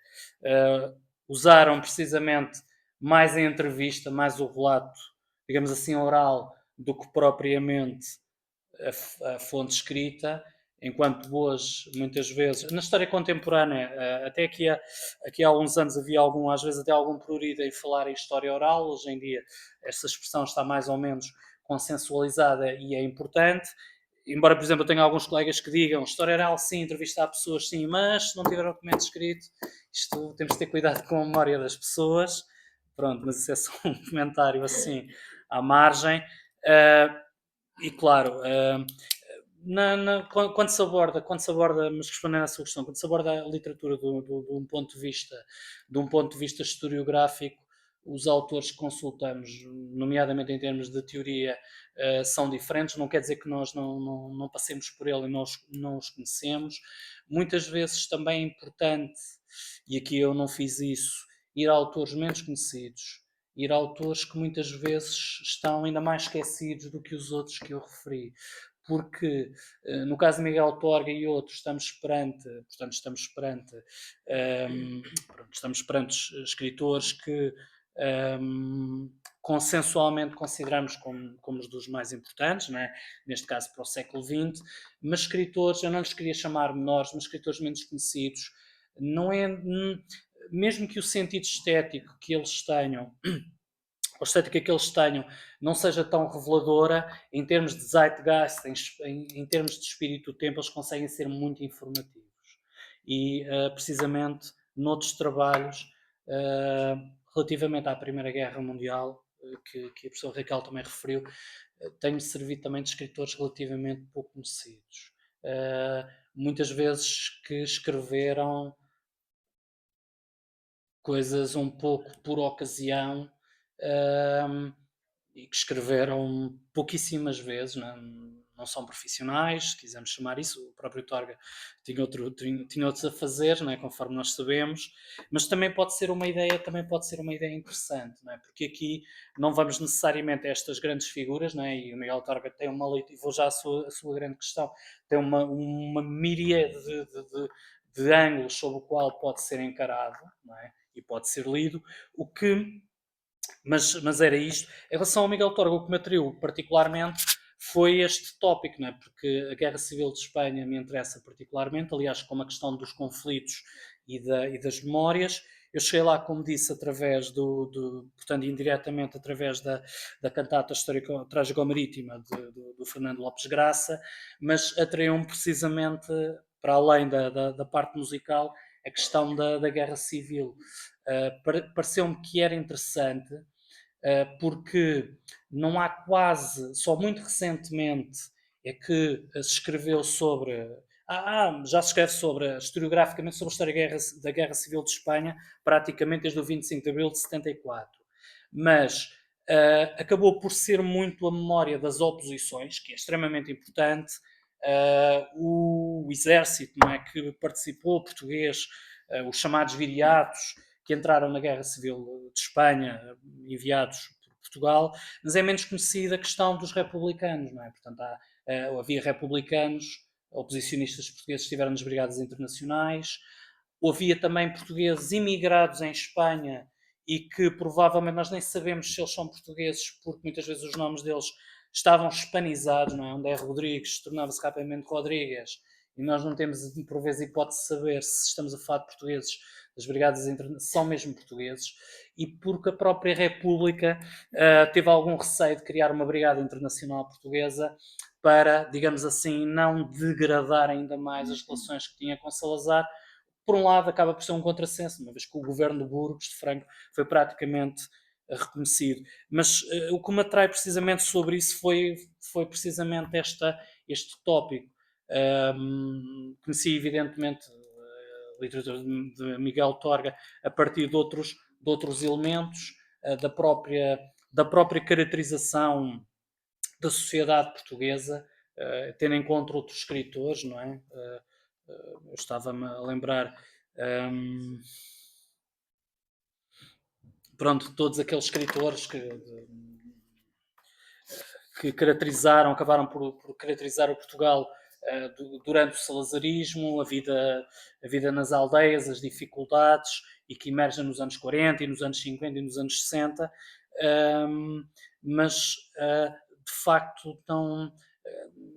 usaram precisamente mais a entrevista, mais o relato, digamos assim, oral, do que propriamente a fonte escrita, enquanto boas, muitas vezes, na história contemporânea, até aqui há alguns anos havia às vezes até algum prurido em falar em história oral. Hoje em dia essa expressão está mais ou menos consensualizada e é importante, embora, por exemplo, eu tenha alguns colegas que digam história oral sim, entrevistar pessoas sim, mas se não tiver documento escrito, temos de ter cuidado com a memória das pessoas. Pronto, mas isso é só um comentário assim à margem. E claro, quando se aborda, mas respondendo à sua questão, quando se aborda a literatura de um ponto de vista historiográfico, os autores que consultamos, nomeadamente em termos de teoria, são diferentes. Não quer dizer que nós não passemos por ele e não os conhecemos. Muitas vezes também é importante, e aqui eu não fiz isso, ir a autores menos conhecidos, ir a autores que muitas vezes estão ainda mais esquecidos do que os outros que eu referi. Porque, no caso de Miguel Torga e outros, estamos perante escritores que consensualmente consideramos como os dos mais importantes, não é? Neste caso para o século XX, mas escritores, eu não lhes queria chamar menores, mas escritores menos conhecidos, não é, mesmo que o sentido estético que eles tenham, a estética que eles tenham não seja tão reveladora, em termos de zeitgeist, em termos de espírito do tempo, eles conseguem ser muito informativos. E, precisamente, noutros trabalhos, relativamente à Primeira Guerra Mundial, que a professora Raquel também referiu, tenho servido também de escritores relativamente pouco conhecidos. Muitas vezes que escreveram coisas um pouco por ocasião, e que escreveram pouquíssimas vezes, não são profissionais, se quisermos chamar isso. O próprio Torga tinha outros a fazer, não é? Conforme nós sabemos, mas também pode ser uma ideia interessante, não é? Porque aqui não vamos necessariamente a estas grandes figuras, não é? E o Miguel Torga tem uma leitura, e vou já à sua grande questão, tem uma miríade de ângulos sobre o qual pode ser encarado, não é? E pode ser lido, mas era isto. Em relação ao Miguel Torga, o que me atraiu particularmente foi este tópico, não é? Porque a Guerra Civil de Espanha me interessa particularmente, aliás, como a questão dos conflitos e das memórias. Eu cheguei lá, como disse, através portanto, indiretamente através da cantata histórica Trágico-Marítima do Fernando Lopes Graça, mas atraiu-me precisamente, para além da parte musical, a questão da Guerra Civil. Pareceu-me que era interessante, porque não há quase, só muito recentemente é que se escreveu sobre, já se escreve historiograficamente sobre a história da Guerra Civil de Espanha, praticamente desde o 25 de Abril de 74. Mas acabou por ser muito a memória das oposições, que é extremamente importante, o exército, não é, que participou, português, os chamados viriatos, que entraram na Guerra Civil de Espanha, enviados por Portugal, mas é menos conhecida a questão dos republicanos, não é? Portanto, havia republicanos, oposicionistas portugueses que estiveram nas brigadas internacionais, havia também portugueses imigrados em Espanha e que provavelmente nós nem sabemos se eles são portugueses, porque muitas vezes os nomes deles estavam hispanizados, não é? Onde é Rodrigues, tornava-se rapidamente Rodrigues, e nós não temos por vezes hipótese de saber se estamos a falar de portugueses das brigadas internacionais, são mesmo portugueses, e porque a própria República teve algum receio de criar uma brigada internacional portuguesa para, digamos assim, não degradar ainda mais as relações que tinha com Salazar. Por um lado, acaba por ser um contrassenso, uma vez que o governo de Burgos, de Franco, foi praticamente reconhecido. Mas o que me atrai precisamente sobre isso foi precisamente este tópico. Conheci, evidentemente, a literatura de Miguel Torga a partir de outros elementos, da própria caracterização da sociedade portuguesa, tendo em conta outros escritores, não é? Eu estava-me a lembrar, pronto, todos aqueles escritores que acabaram por caracterizar o Portugal durante o salazarismo, a vida nas aldeias, as dificuldades, e que emergem nos anos 40 e nos anos 50 e nos anos 60, mas de facto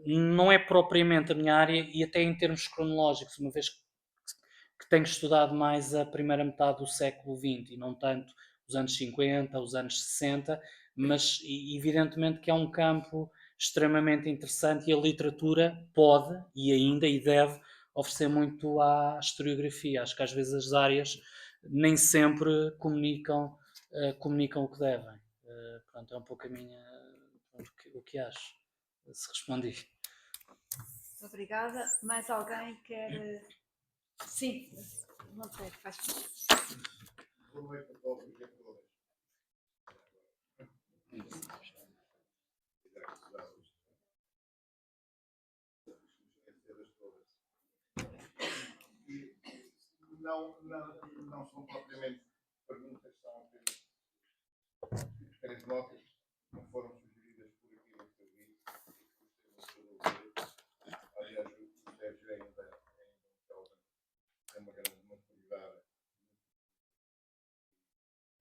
não é propriamente a minha área, e até em termos cronológicos, uma vez que tenho estudado mais a primeira metade do século XX e não tanto os anos 50, os anos 60, mas evidentemente que é um campo extremamente interessante, e a literatura pode e deve oferecer muito à historiografia. Acho que às vezes as áreas nem sempre comunicam o que devem. Pronto, é um pouco o que acho, se respondi. Obrigada. Mais alguém quer? Sim, não sei, faz. são propriamente perguntas, são apenas pequenas notas que foram sugeridas por aquilo que eu vi e que gostei muito de ouvir. Aliás, o Sérgio ainda é uma grande maturidade,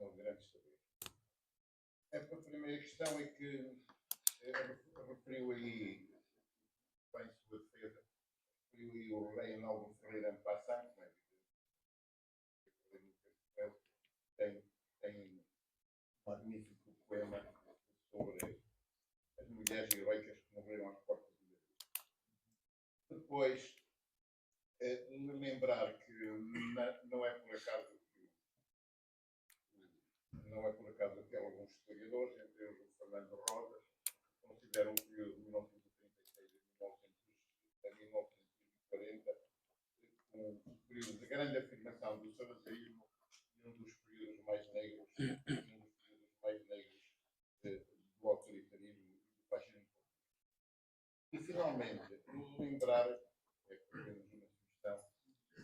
um grande saber. A primeira questão é que referiu aí, bem sua defesa, referiu aí o Reinaldo Ferreira em Passant, como é evidente, tem um magnífico poema sobre as mulheres heroicas que morreram às portas do Brasil. Depois, lembrar que não é por acaso que alguns historiadores, entre eles o Fernando Rosa, consideram o período de 1936 a 1940 como um período de grande afirmação do salazarismo e um dos períodos mais negros, do autoritarismo e do fascismo. E, finalmente, lembrar, é apenas uma sugestão,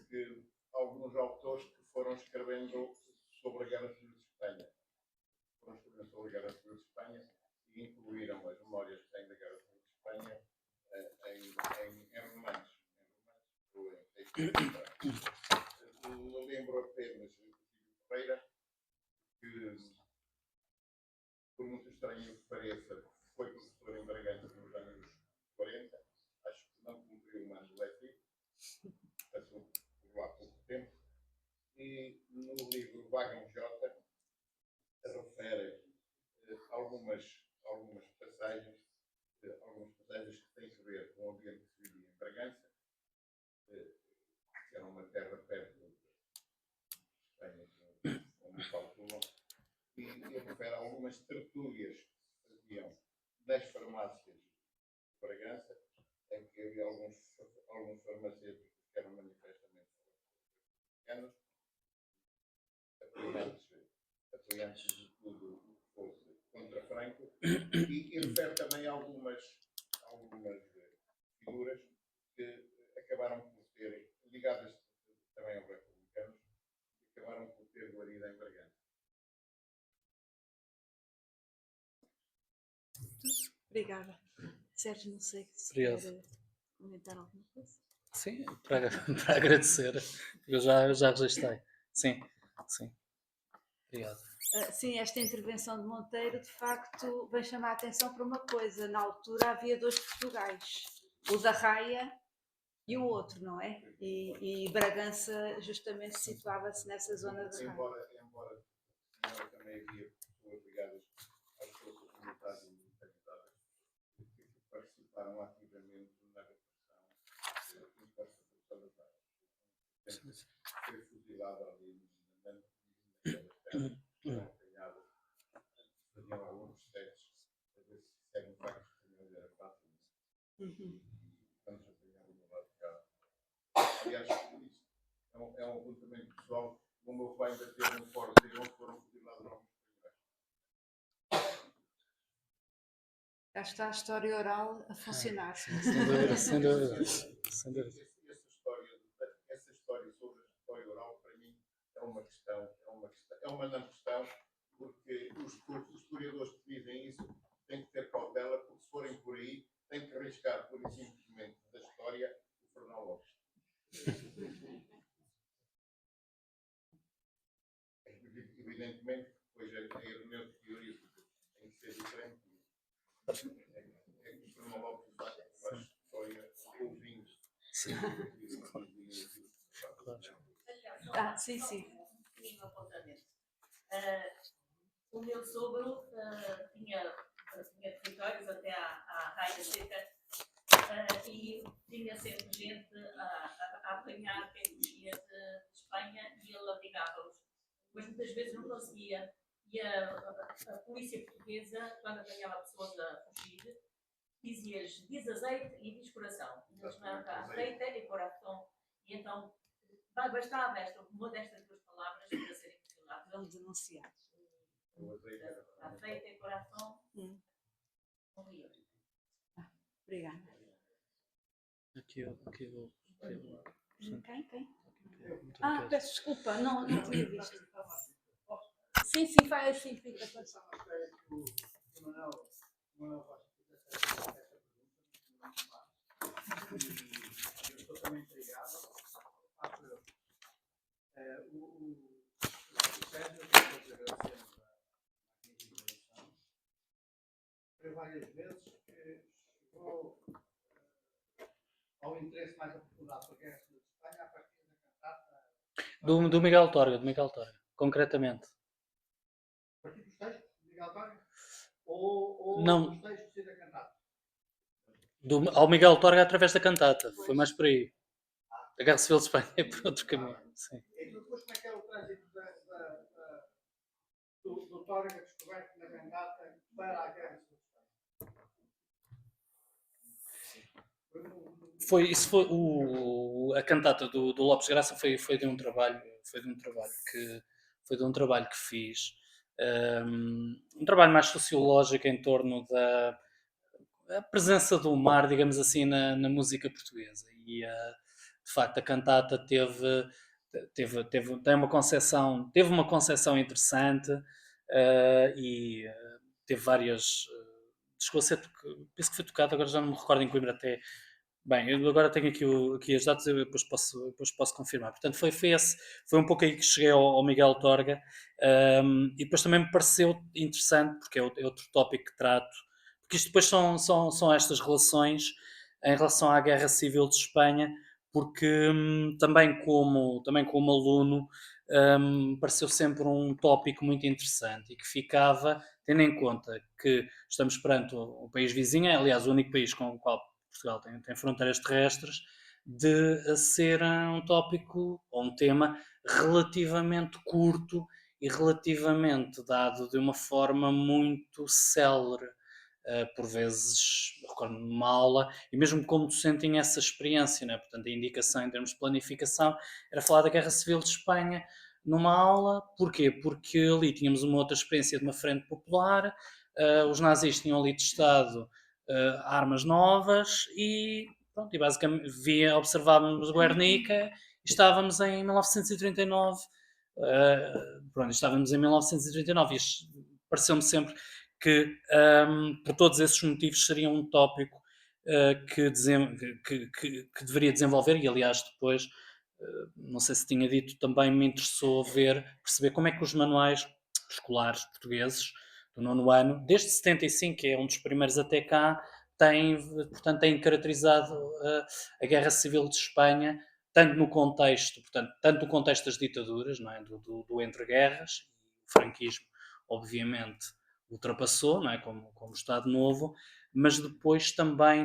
que alguns autores que foram escrevendo sobre a Guerra Civil de Espanha, e incluíram as memórias que têm da Guerra Civil de Espanha em romances ou em textos. Lembro apenas de Ferreira, que, por muito estranho que pareça, foi professor em Bragança nos anos 40, acho que não cumpriu o mando letivo, passou por lá pouco tempo, e no livro Wagner J. refere algumas passagens que têm a ver com o ambiente que se vivia em Bragança, que era uma terra perto de Espanha, como calculam, e refere algumas tertúlias que se faziam nas farmácias de Bragança, em que havia alguns farmacêuticos que eram manifestamente africanos, apoiantes de tudo o que fosse contra Franco, e refere também algumas figuras que acabaram por ter, ligadas também aos republicanos, que acabaram por ter guarida em Bragança. Obrigada. Sérgio, não sei se Obrigado. quer comentar alguma coisa. Sim, para agradecer. Eu já registrei. Sim. Obrigado. Sim, esta intervenção de Monteiro, de facto, vem chamar a atenção para uma coisa. Na altura havia dois Portugais, o da Raia e o outro, não é? E Bragança justamente situava-se nessa zona de Raia. Embora também havia pessoas ligadas às forças militares e militarizadas que participaram ativamente na repressão imposta pelo Salazar. Foi fuzilado ali naquelas terras, foram apanhados, faziam alguns testes para ver se eram factos que era fácil. Quando se apanhavam do lado de cá. Aliás, isso é um apontamento pessoal. O meu pai ainda teve um fórum de onde foram fuzilados alguns espanhóis. Já está a história oral a funcionar. Sem dúvida. Essa história sobre a história oral, para mim, é uma não questão, porque os historiadores que dizem isso têm que ter cautela, porque se forem por aí, têm que arriscar, pura e simplesmente, da história, o Fernão Lopes. Evidentemente, depois a hermenêutica teoria tem que ser diferente. É que o Fernão Lopes faz história ouvindo. Sim. Sim. Um apontamento. O meu sogro tinha territórios até à Raia Seca e tinha sempre gente a apanhar quem fugia de Espanha e ele abrigava-os. Mas muitas vezes não conseguia. E a polícia portuguesa, quando apanhava pessoas a fugir, dizia-lhes diz azeite e diz coração. Eles não azeite e coração. E então bastava uma destas duas palavras para serem fuzilados. Vamos denunciar. Azeite e coração. Morriam. Obrigada. Aqui. Quem? Peço desculpa, não tinha visto. Sim, vai assim, fica. Eu estou também intrigado. O Sérgio, todos agradecemos a introdução. Foi várias vezes que chegou ao interesse mais aprofundado por Guerra Civil de Espanha a partir da cantata. Do Miguel Torga, concretamente. A partir dos textos de Miguel Torga? Ou Não. dos textos e da cantata? Ao Miguel Torga através da cantata, foi mais por aí. A Guerra Civil de Espanha é por outro caminho. Sim. E depois como é que é o trânsito do Torga descoberto na cantata para a Guerra Civil de Espanha? A cantata do Lopes Graça foi de um trabalho que fiz, um trabalho mais sociológico em torno da presença do mar, digamos assim, na música portuguesa. E de facto a cantata teve uma concepção interessante, e teve várias. Chegou a ser, penso que foi tocado, agora já não me recordo, em Coimbra até. Bem, eu agora tenho aqui as datas, eu depois posso confirmar. Portanto, foi um pouco aí que cheguei ao Miguel Torga, e depois também me pareceu interessante, porque é outro tópico que trato, porque isto depois são estas relações em relação à Guerra Civil de Espanha, porque também como aluno, pareceu sempre um tópico muito interessante e que ficava, tendo em conta que estamos perante o país vizinho, aliás o único país com o qual Portugal tem fronteiras terrestres, de ser um tópico ou um tema relativamente curto e relativamente dado de uma forma muito célere. Por vezes, recordo-me de uma aula, e mesmo como docente tinha essa experiência, né? Portanto, a indicação em termos de planificação era falar da Guerra Civil de Espanha numa aula. Porquê? Porque ali tínhamos uma outra experiência de uma frente popular, os nazis tinham ali testado armas novas e, pronto, e basicamente observávamos Guernica e estávamos em 1939. Estávamos em 1939 e pareceu-me sempre que, por todos esses motivos, seria um tópico que deveria desenvolver, e aliás depois, não sei se tinha dito, também me interessou perceber como é que os manuais escolares portugueses do nono ano, desde 75, que é um dos primeiros até cá, têm caracterizado a Guerra Civil de Espanha, tanto no contexto das ditaduras, não é? do entre-guerras, o franquismo, obviamente, ultrapassou, não é? como Estado Novo, mas depois também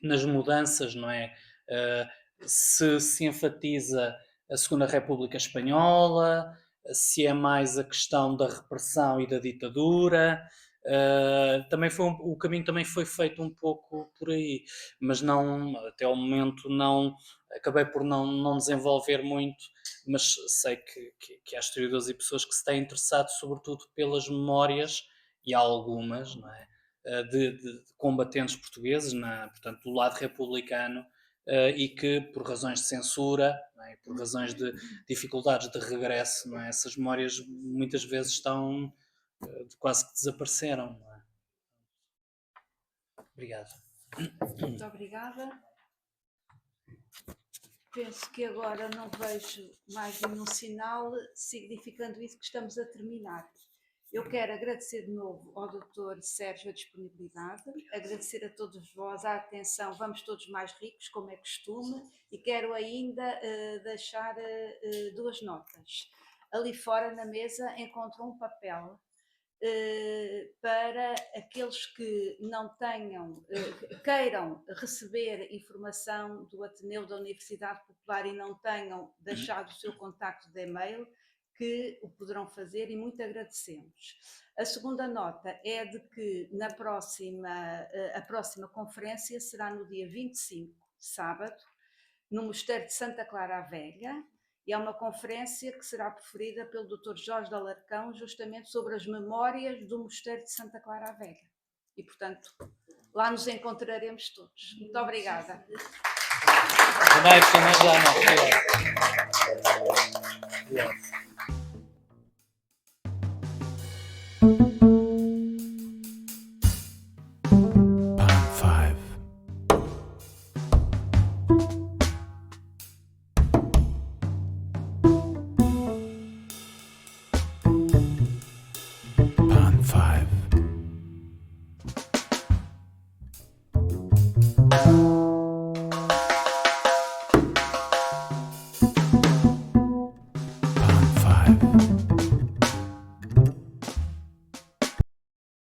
nas mudanças, não é? Se enfatiza a Segunda República Espanhola, se é mais a questão da repressão e da ditadura. O caminho também foi feito um pouco por aí, mas não, até ao momento não, acabei por não desenvolver muito, mas sei que há historiadores e pessoas que se têm interessado sobretudo pelas memórias, e há algumas, não é? De combatentes portugueses, portanto, do lado republicano, e que, por razões de censura, não é? Por razões de dificuldades de regresso, não é? Essas memórias muitas vezes estão quase que desapareceram. Não é? Obrigado. Muito obrigada. Penso que agora não vejo mais nenhum sinal significando isso que estamos a terminar. Eu quero agradecer de novo ao Dr. Sérgio a disponibilidade, agradecer a todos vós a atenção, vamos todos mais ricos, como é costume, e quero ainda deixar duas notas. Ali fora na mesa encontro um papel para aqueles que não tenham, queiram receber informação do Ateneu da Universidade Popular e não tenham deixado o seu contacto de e-mail, que o poderão fazer, e muito agradecemos. A segunda nota é de que a próxima conferência será no dia 25, sábado, no Mosteiro de Santa Clara a Velha, e é uma conferência que será preferida pelo Dr. Jorge de Alarcão, justamente sobre as memórias do Mosteiro de Santa Clara a Velha. E, portanto, lá nos encontraremos todos. Muito obrigada. Boa noite, Ana Jana. Obrigado. Obrigado.